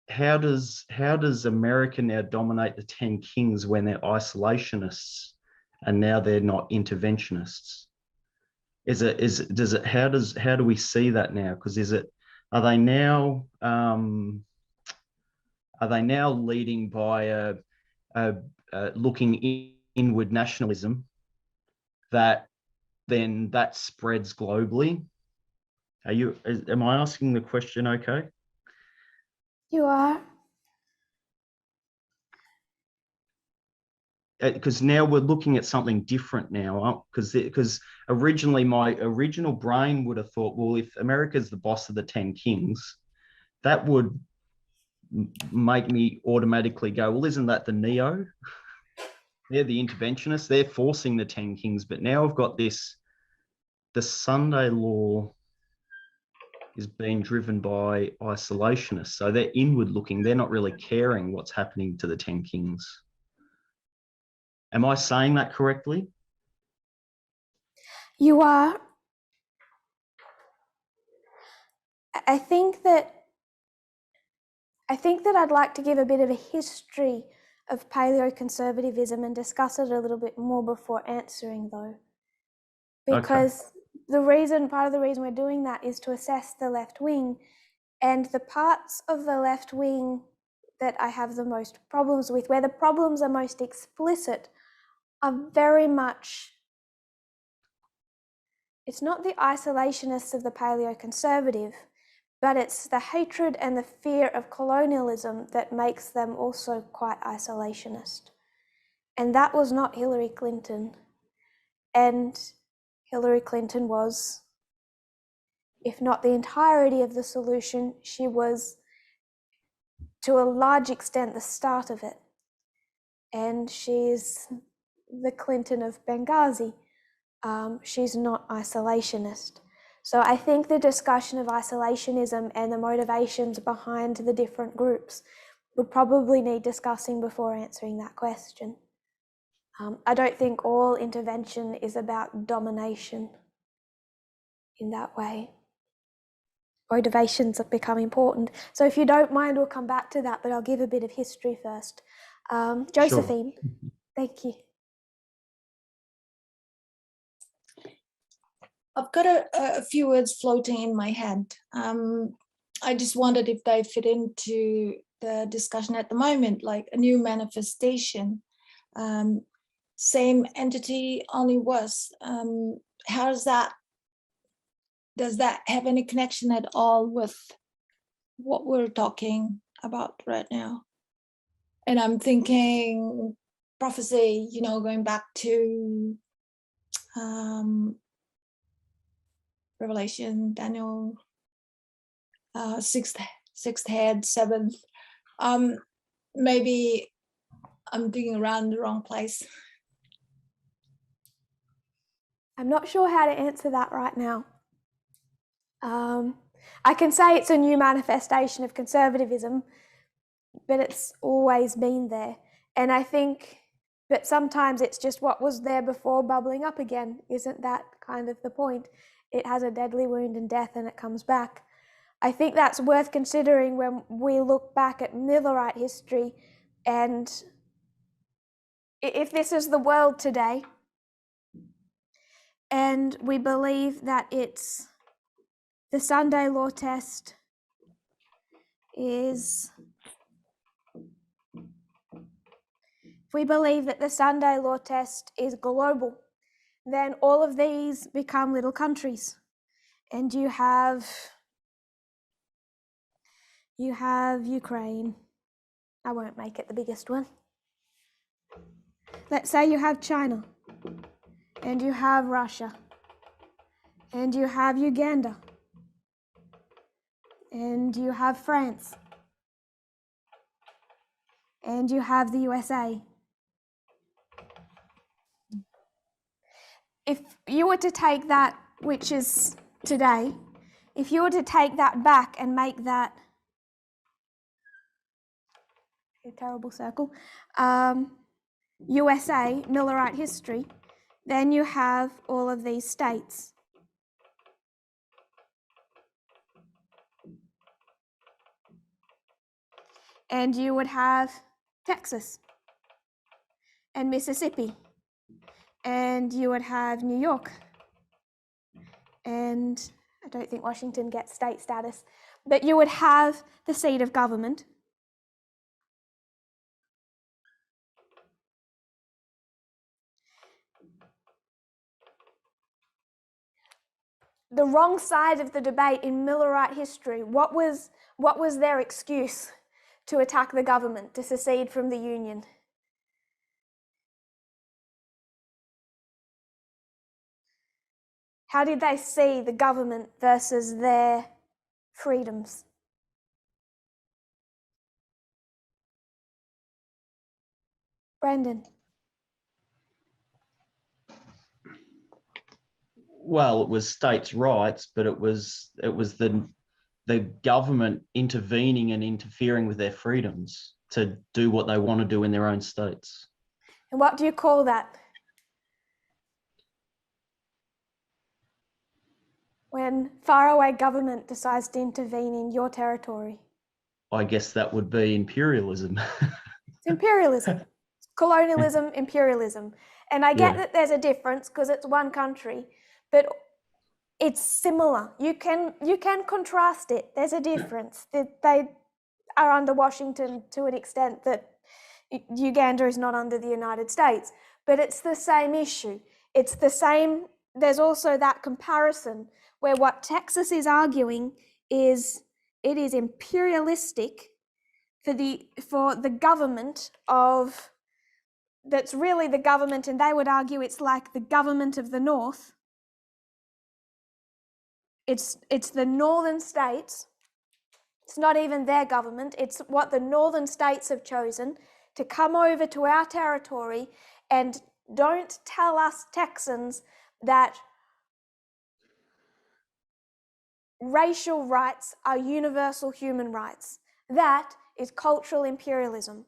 how does America now dominate the 10 kings when they're isolationists and now they're not interventionists? How do we see that now? Because are they now leading by a looking inward nationalism that then that spreads globally? Am I asking the question okay? You are. Because now we're looking at something different now, because originally my original brain would have thought, well, if America's the boss of the 10 kings, that would make me automatically go, well, isn't that the neo? They're the interventionists, they're forcing the 10 kings. But now I've got the Sunday law is being driven by isolationists. So they're inward looking, they're not really caring what's happening to the 10 kings. Am I saying that correctly? You are. I think that I'd like to give a bit of a history of paleoconservatism and discuss it a little bit more before answering, though. Because part of the reason we're doing that is to assess the left wing, and the parts of the left wing that I have the most problems with, where the problems are most explicit, are very much, it's not the isolationists of the paleoconservative, but it's the hatred and the fear of colonialism that makes them also quite isolationist. And that was not Hillary Clinton. And Hillary Clinton was, if not the entirety of the solution, she was to a large extent the start of it. And she's the Clinton of Benghazi. She's not isolationist. So I think the discussion of isolationism and the motivations behind the different groups would probably need discussing before answering that question. I don't think all intervention is about domination in that way. Motivations have become important. So if you don't mind, we'll come back to that, but I'll give a bit of history first. Josephine, sure. Thank you. I've got a few words floating in my head. I just wondered if they fit into the discussion at the moment, like a new manifestation, same entity, only worse. How does that have any connection at all with what we're talking about right now? And I'm thinking prophecy, going back to Revelation, Daniel, sixth head, seventh. Maybe I'm digging around the wrong place. I'm not sure how to answer that right now. I can say it's a new manifestation of conservatism, but it's always been there. And I think, but sometimes it's just what was there before bubbling up again. Isn't that kind of the point? It has a deadly wound and death and it comes back. I think that's worth considering when we look back at Millerite history, and if this is the world today, and we believe that it's the Sunday law test is, if we believe that the Sunday law test is global, then all of these become little countries. And you have Ukraine. I won't make it the biggest one. Let's say you have China, and you have Russia, And you have Uganda. And you have France. And you have the USA. If you were to take that, which is today, if you were to take that back and make that a terrible circle, USA, Millerite history, then you have all of these states. And you would have Texas and Mississippi, and you would have New York, and I don't think Washington gets state status, but you would have the seat of government. The wrong side of the debate in Millerite history, what was their excuse to attack the government, to secede from the Union? How did they see the government versus their freedoms? Brendan. Well, it was states' rights, but it was the government intervening and interfering with their freedoms to do what they want to do in their own states. And what do you call that? When faraway government decides to intervene in your territory? I guess that would be imperialism. It's imperialism. Colonialism, imperialism. And I get that there's a difference because it's one country, but it's similar. You can contrast it. There's a difference. They are under Washington to an extent that Uganda is not under the United States, but it's the same issue. It's the same. There's also that comparison where what Texas is arguing is it is imperialistic for the government of, that's really the government, and they would argue it's like the government of the North. It's the northern states. It's not even their government. It's what the northern states have chosen to come over to our territory, and don't tell us Texans that racial rights are universal human rights. That is cultural imperialism.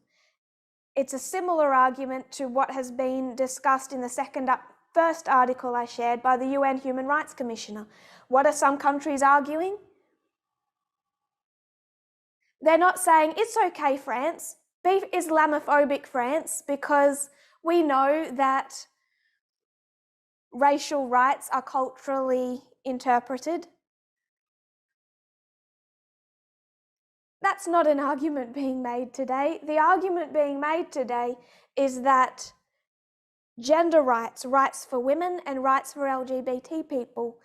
It's a similar argument to what has been discussed in the first article I shared by the UN Human Rights Commissioner. What are some countries arguing? They're not saying, it's okay, France, be Islamophobic, France, because we know that racial rights are culturally interpreted. That's not an argument being made today. The argument being made today is that gender rights, rights for women and rights for LGBT people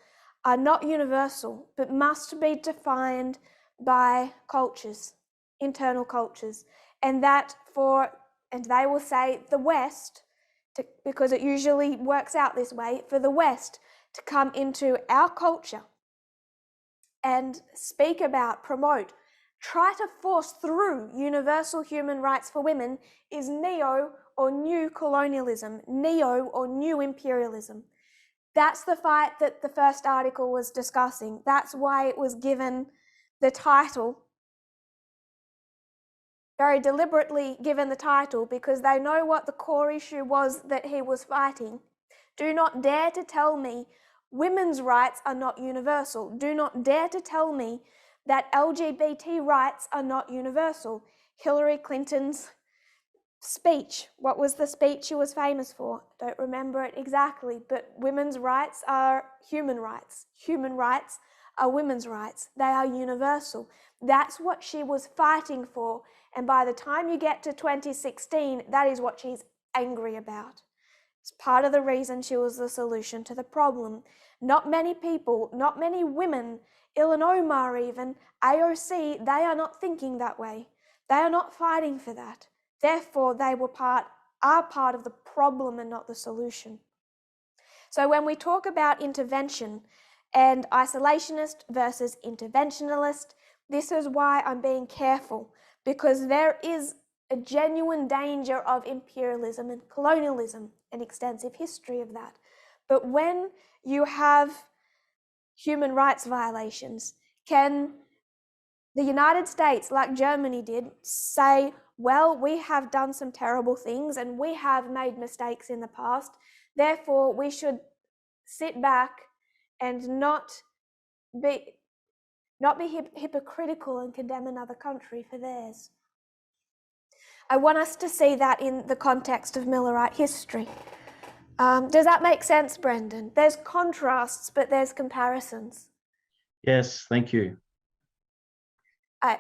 are not universal, but must be defined by cultures, internal cultures. And they will say the West, because it usually works out this way, for the West to come into our culture and speak about, promote, try to force through universal human rights for women is neo or new colonialism, neo or new imperialism. That's the fight that the first article was discussing. That's why it was given the title, very deliberately given the title, because they know what the core issue was that he was fighting. Do not dare to tell me women's rights are not universal. Do not dare to tell me that LGBT rights are not universal. Hillary Clinton's speech, what was the speech she was famous for? I don't remember it exactly, but women's rights are human rights. Human rights are women's rights. They are universal. That's what she was fighting for. And by the time you get to 2016, that is what she's angry about. It's part of the reason she was the solution to the problem. Not many people, not many women, Illinois even, AOC, they are not thinking that way. They are not fighting for that. Therefore, they are part of the problem and not the solution. So when we talk about intervention, and isolationist versus interventionalist. This is why I'm being careful, because there is a genuine danger of imperialism and colonialism, an extensive history of that. But when you have human rights violations, can the United States, like Germany did, say, well, we have done some terrible things and we have made mistakes in the past, therefore we should sit back and not be hypocritical and condemn another country for theirs? I want us to see that in the context of Millerite history. Does that make sense, Brendan? There's contrasts, but there's comparisons. Yes, thank you. I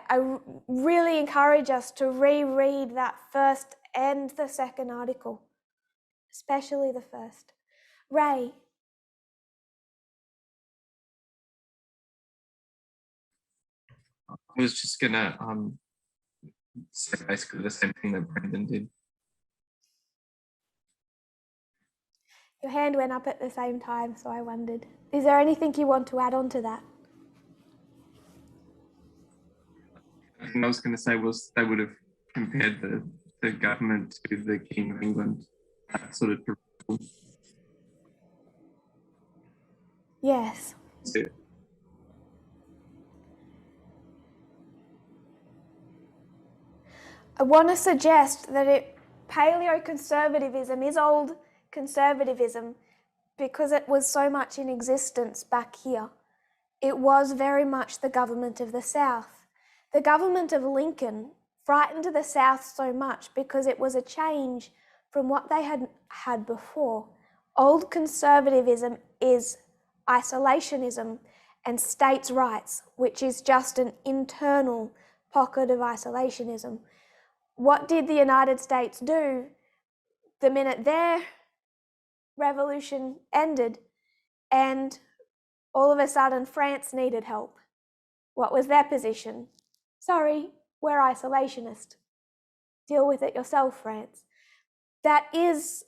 really encourage us to reread that first and the second article, especially the first. Ray. I was just gonna say basically the same thing that Brendan did. Your hand went up at the same time, so I wondered. Is there anything you want to add on to that? The thing I was going to say was they would have compared the government to the King of England, that sort of. Yes. Yeah. I want to suggest that paleoconservatism is old conservatism because it was so much in existence back here. It was very much the government of the South. The government of Lincoln frightened the South so much because it was a change from what they had had before. Old conservatism is isolationism and states' rights, which is just an internal pocket of isolationism. What did the United States do the minute their revolution ended and all of a sudden France needed help? What was their position? Sorry, we're isolationist. Deal with it yourself, France. That is,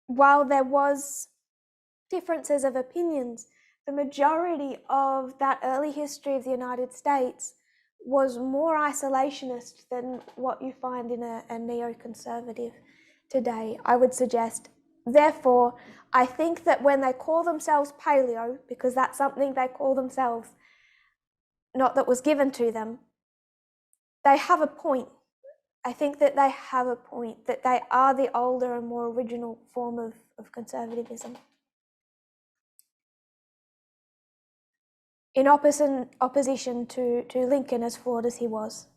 while there was differences of opinions, the majority of that early history of the United States was more isolationist than what you find in a neoconservative today, I would suggest. Therefore, I think that when they call themselves paleo, because that's something they call themselves, not that was given to them, they have a point. I think that they have a point, that they are the older and more original form of conservatism. In opposition to Lincoln, as flawed as he was.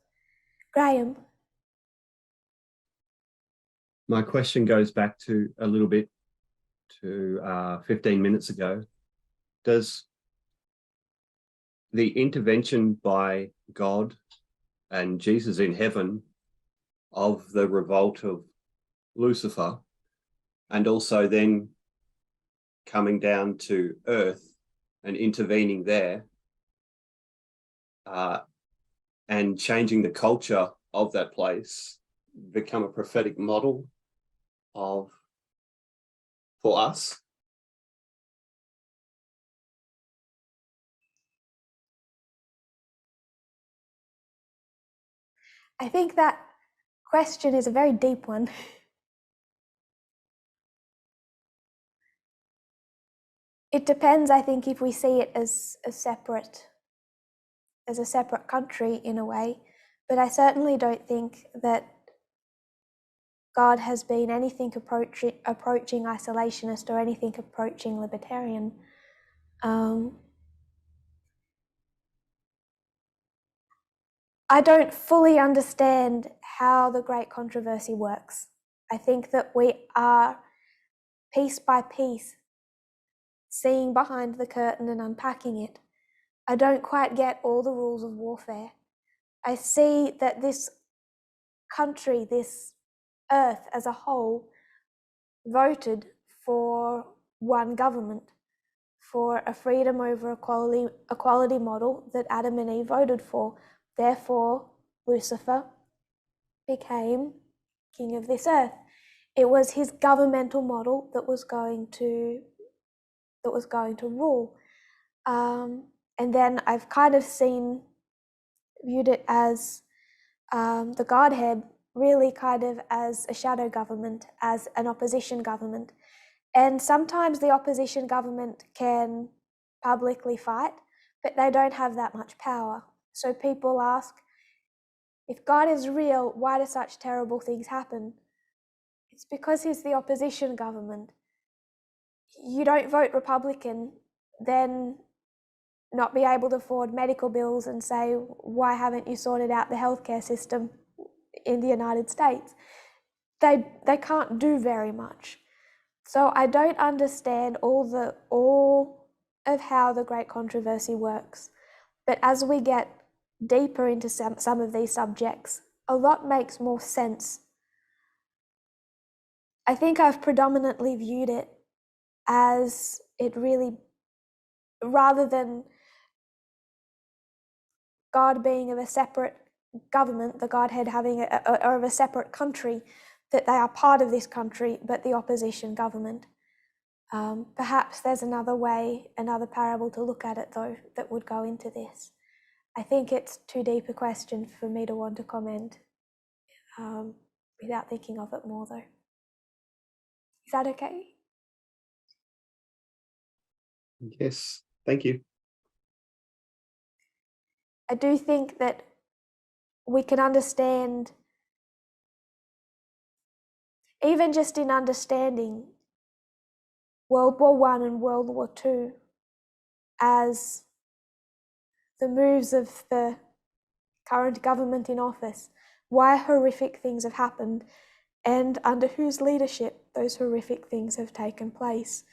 Graham. My question goes back to a little bit to 15 minutes ago. Does the intervention by God and Jesus in heaven of the revolt of Lucifer, and also then coming down to earth and intervening there, and changing the culture of that place, become a prophetic model for us? I think that question is a very deep one. It depends, I think, if we see it as a separate country in a way, but I certainly don't think that God has been anything approaching isolationist or anything approaching libertarian. I don't fully understand how the great controversy works. I think that we are, piece by piece, seeing behind the curtain and unpacking it. I don't quite get all the rules of warfare. I see that this country, this earth as a whole, voted for one government, for a freedom over equality model that Adam and Eve voted for. Therefore, Lucifer became king of this earth. It was his governmental model that was going to rule. And then I've kind of viewed it as the Godhead really kind of as a shadow government, as an opposition government. And sometimes the opposition government can publicly fight, but they don't have that much power. So people ask, if God is real, why do such terrible things happen? It's because he's the opposition government. You don't vote Republican, then not be able to afford medical bills and say, why haven't you sorted out the healthcare system in the United States? They can't do very much. So I don't understand all of how the great controversy works. But as we get deeper into some of these subjects, a lot makes more sense. I think I've predominantly viewed it as it really, rather than God being of a separate government, the Godhead having or of a separate country, that they are part of this country, but the opposition government. Perhaps there's another way, another parable to look at it, though, that would go into this. I think it's too deep a question for me to want to comment without thinking of it more, though. Is that okay? Yes, thank you. I do think that we can understand, even just in understanding World War I and World War II as the moves of the current government in office, why horrific things have happened, and under whose leadership those horrific things have taken place,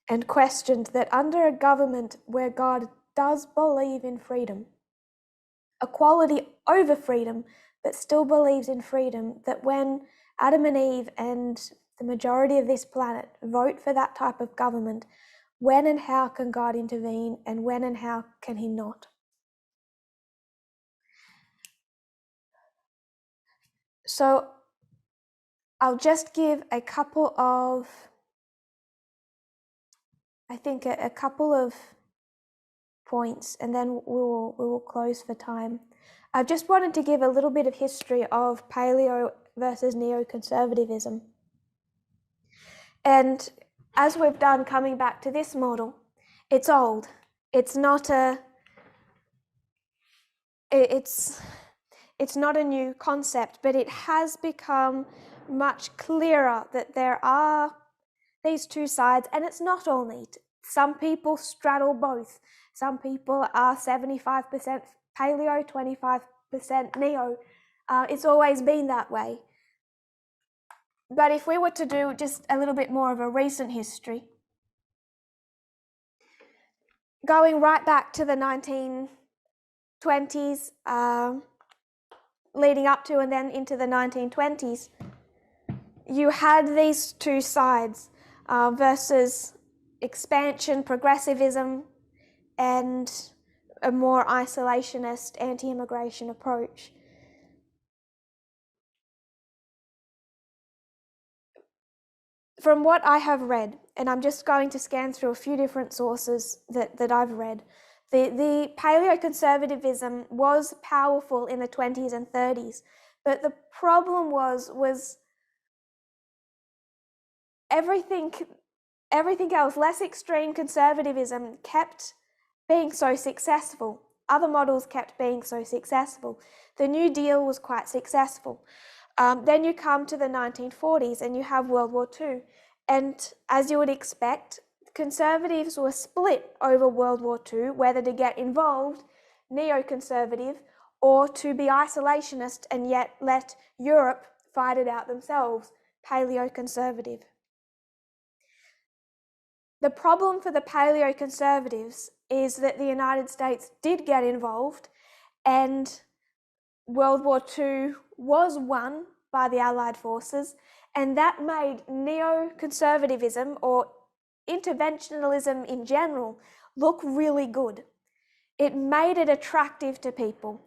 and questioned that under a government where God does believe in freedom, equality over freedom, but still believes in freedom, that when Adam and Eve and the majority of this planet vote for that type of government, when and how can God intervene, and when and how can he not? So I'll just give a couple of, a couple of points, and then we will close for time. I just wanted to give a little bit of history of paleo versus neoconservatism. And as we've done, coming back to this model, it's old. It's not a new concept, but it has become much clearer that there are these two sides, and it's not all neat. Some people straddle both. Some people are 75% paleo, 25% neo. It's always been that way. But if we were to do just a little bit more of a recent history, going right back to the 1920s, leading up to and then into the 1920s, you had these two sides versus expansion, progressivism, and a more isolationist, anti-immigration approach. From what I have read, and I'm just going to scan through a few different sources that I've read, the paleoconservatism was powerful in the 20s and 30s, but the problem was everything else, less extreme conservatism, kept being so successful. Other models kept being so successful. The New Deal was quite successful. Then you come to the 1940s and you have World War II. And as you would expect, conservatives were split over World War II, whether to get involved, neoconservative, or to be isolationist and yet let Europe fight it out themselves, paleoconservative. The problem for the paleoconservatives is that the United States did get involved, and World War II was won by the Allied forces, and that made neoconservatism or interventionalism in general look really good. It made it attractive to people.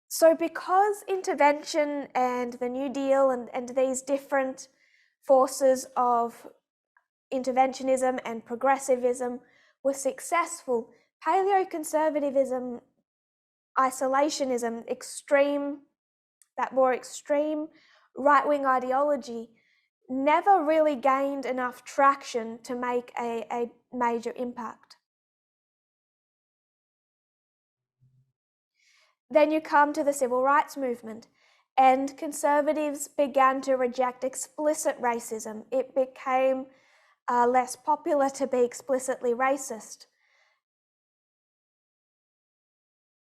So because intervention and the New Deal and these different forces of interventionism and progressivism was successful, paleoconservatism, isolationism, that more extreme right-wing ideology never really gained enough traction to make a major impact. Then you come to the civil rights movement, and conservatives began to reject explicit racism. It became less popular to be explicitly racist.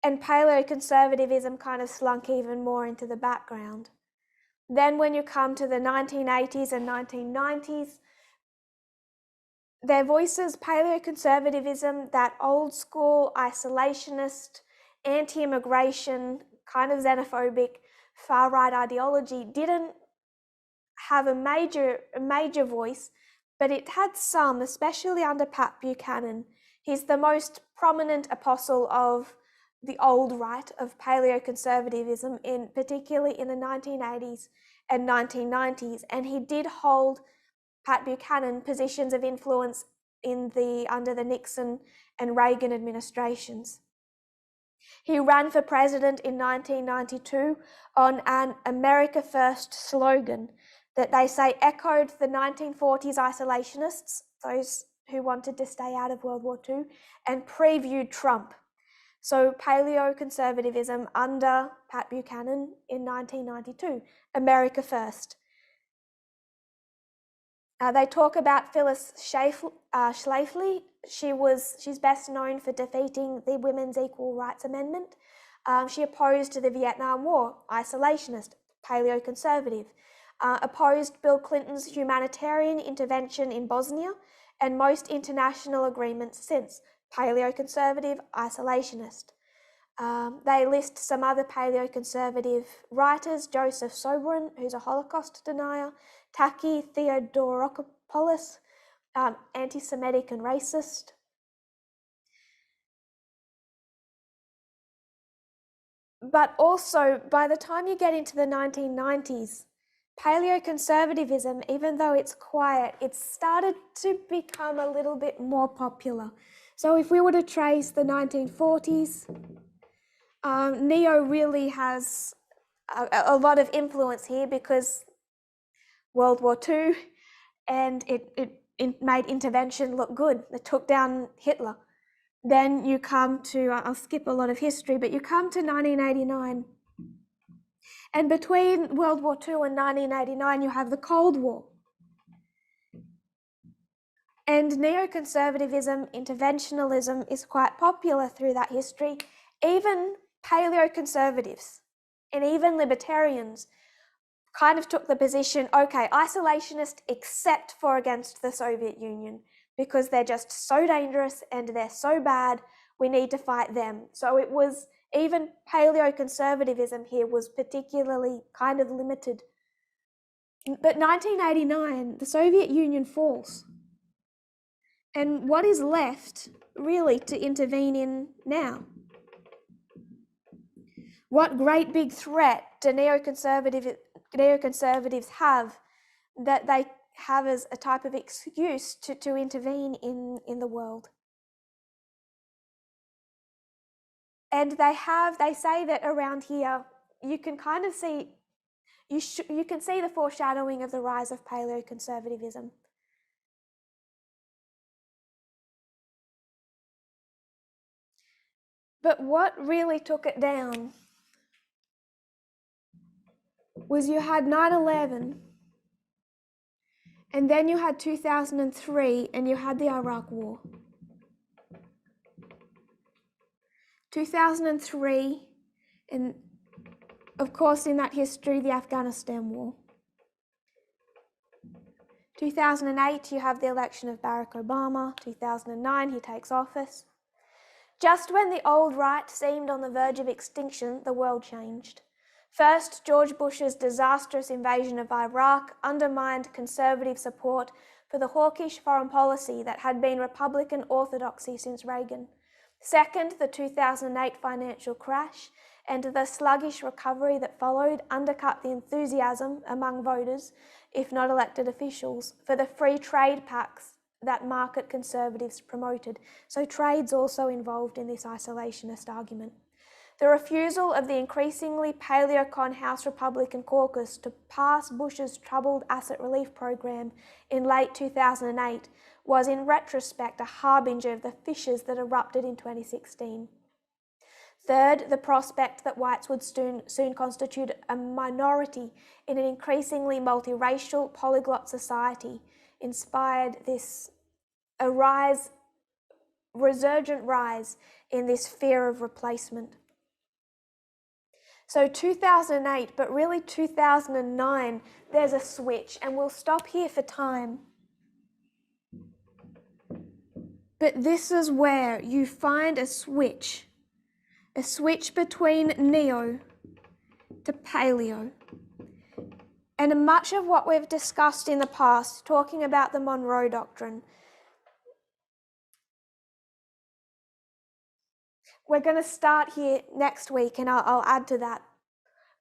And paleoconservatism kind of slunk even more into the background. Then when you come to the 1980s and 1990s, their voices, paleoconservatism, that old school isolationist, anti-immigration, kind of xenophobic, far-right ideology didn't have a major voice, but it had some, especially under Pat Buchanan. He's the most prominent apostle of the old right of paleoconservatism, particularly in the 1980s and 1990s, and he did hold, Pat Buchanan, positions of influence under the Nixon and Reagan administrations. He ran for president in 1992 on an America First slogan that they say echoed the 1940s isolationists, those who wanted to stay out of World War II, and previewed Trump. So paleoconservatism under Pat Buchanan in 1992, America First. They talk about Phyllis Schlafly. She's best known for defeating the Women's Equal Rights Amendment. She opposed the Vietnam War, isolationist, paleoconservative. Opposed Bill Clinton's humanitarian intervention in Bosnia and most international agreements since, paleoconservative, isolationist. They list some other paleoconservative writers, Joseph Sobran, who's a Holocaust denier, Taki Theodorakopoulos, anti-Semitic and racist. But also, by the time you get into the 1990s, paleoconservatism, even though it's quiet, it's started to become a little bit more popular. So if we were to trace the 1940s, Neo really has a lot of influence here because World War II, and it made intervention look good. It took down Hitler. Then you come to, I'll skip a lot of history, but you come to 1989. And between World War II and 1989, you have the Cold War. And neoconservatism, interventionalism is quite popular through that history. Even paleoconservatives and even libertarians kind of took the position, okay, isolationist except for against the Soviet Union, because they're just so dangerous and they're so bad, we need to fight them. So it was, even paleoconservatism here was particularly kind of limited. But 1989, the Soviet Union falls. And what is left really to intervene in now? What great big threat do neoconservatives have that they have as a type of excuse to intervene in the world? And they say that around here, you can kind of see, you can see the foreshadowing of the rise of paleoconservatism. But what really took it down was you had 9/11, and then you had 2003, and you had the Iraq War. 2003, and of course in that history, the Afghanistan War. 2008, you have the election of Barack Obama. 2009, he takes office. Just when the old right seemed on the verge of extinction, the world changed. First, George Bush's disastrous invasion of Iraq undermined conservative support for the hawkish foreign policy that had been Republican orthodoxy since Reagan. Second, the 2008 financial crash and the sluggish recovery that followed undercut the enthusiasm among voters, if not elected officials, for the free trade pacts that market conservatives promoted. So trade's also involved in this isolationist argument. The refusal of the increasingly paleocon House Republican caucus to pass Bush's troubled asset relief program in late 2008 was in retrospect a harbinger of the fissures that erupted in 2016. Third, the prospect that whites would soon constitute a minority in an increasingly multiracial, polyglot society inspired a resurgent rise in this fear of replacement. So 2008, but really 2009, there's a switch, and we'll stop here for time. But this is where you find a switch between neo to paleo. And much of what we've discussed in the past, talking about the Monroe Doctrine, we're going to start here next week, and I'll add to that.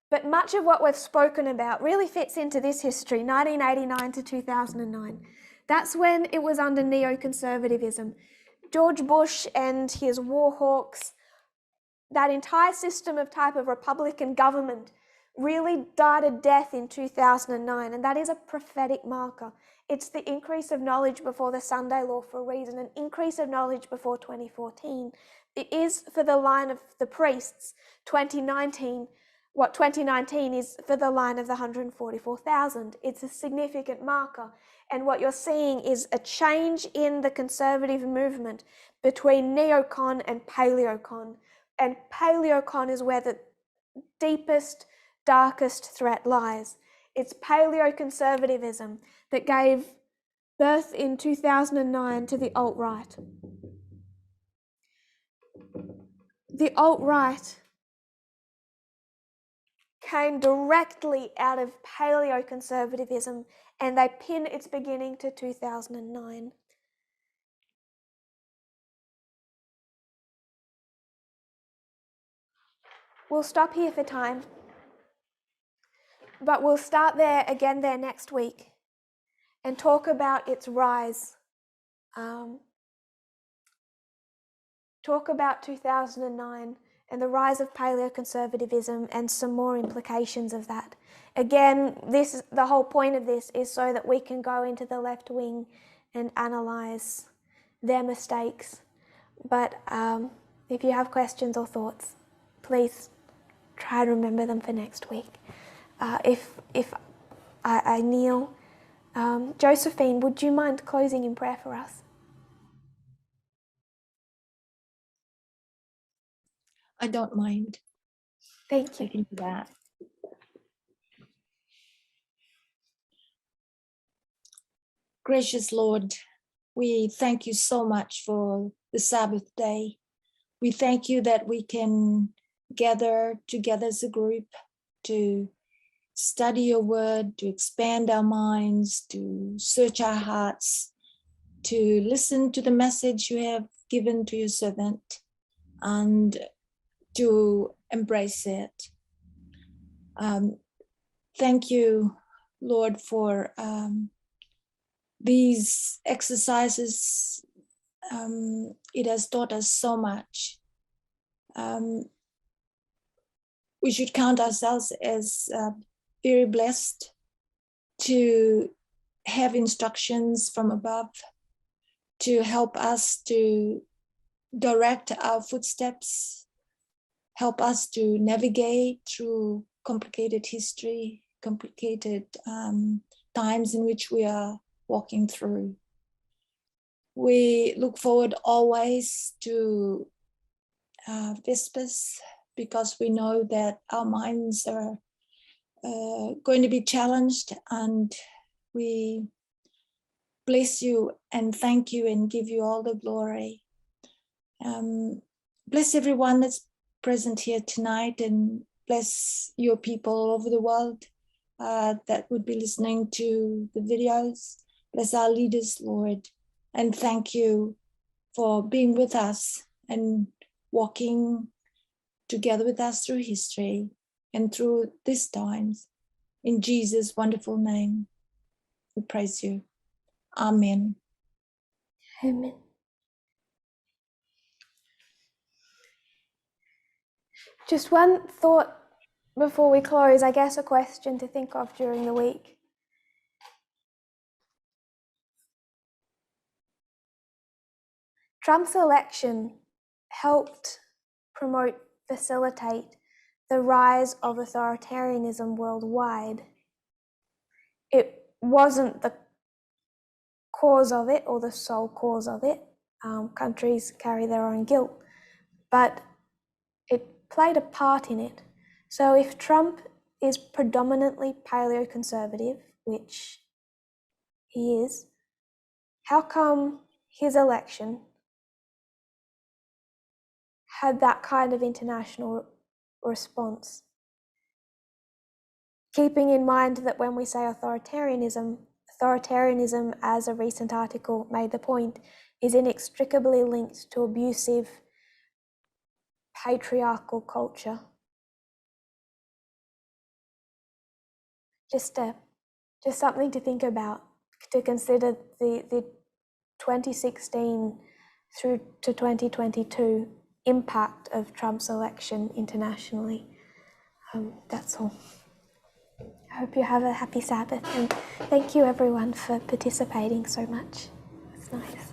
But much of what we've spoken about really fits into this history, 1989 to 2009. That's when it was under neoconservatism. George Bush and his war hawks, that entire system of type of Republican government really died a death in 2009, and that is a prophetic marker. It's the increase of knowledge before the Sunday Law for a reason, an increase of knowledge before 2014. It is for the line of the priests, 2019, what 2019 is for the line of the 144,000. It's a significant marker. And what you're seeing is a change in the conservative movement between neocon and paleocon. And paleocon is where the deepest, darkest threat lies. It's paleoconservatism that gave birth in 2009 to the alt-right. The alt-right came directly out of paleoconservatism, and they pin its beginning to 2009. We'll stop here for time, but we'll start there again next week and talk about its rise. Talk about 2009 and the rise of paleoconservatism and some more implications of that. Again, the whole point of this is so that we can go into the left wing and analyse their mistakes. But if you have questions or thoughts, please try to remember them for next week. If I kneel, Josephine, would you mind closing in prayer for us? I don't mind. Thank you. I can do that. Gracious Lord, we thank you so much for the Sabbath day. We thank you that we can gather together as a group to study your word, to expand our minds, to search our hearts, to listen to the message you have given to your servant, and to embrace it. Thank you, Lord, for these exercises. It has taught us so much. We should count ourselves as very blessed to have instructions from above to help us to direct our footsteps, help us to navigate through complicated history, complicated times in which we are walking through. We look forward always to Vespers, because we know that our minds are going to be challenged, and we bless you and thank you and give you all the glory. Bless everyone that's present here tonight, and bless your people all over the world that would be listening to the videos. Bless our leaders, Lord, and thank you for being with us and walking together with us through history and through these times. In Jesus' wonderful name, we praise you. Amen. Amen. Just one thought before we close, I guess a question to think of during the week. Trump's election helped promote, facilitate the rise of authoritarianism worldwide. It wasn't the cause of it or the sole cause of it. Countries carry their own guilt, but it played a part in it. So if Trump is predominantly paleoconservative, which he is, how come his election had that kind of international response? Keeping in mind that when we say authoritarianism, as a recent article made the point, is inextricably linked to abusive patriarchal culture. Just something to think about, to consider the 2016 through to 2022 impact of Trump's election internationally. That's all. I hope you have a happy Sabbath, and thank you everyone for participating so much. It's nice.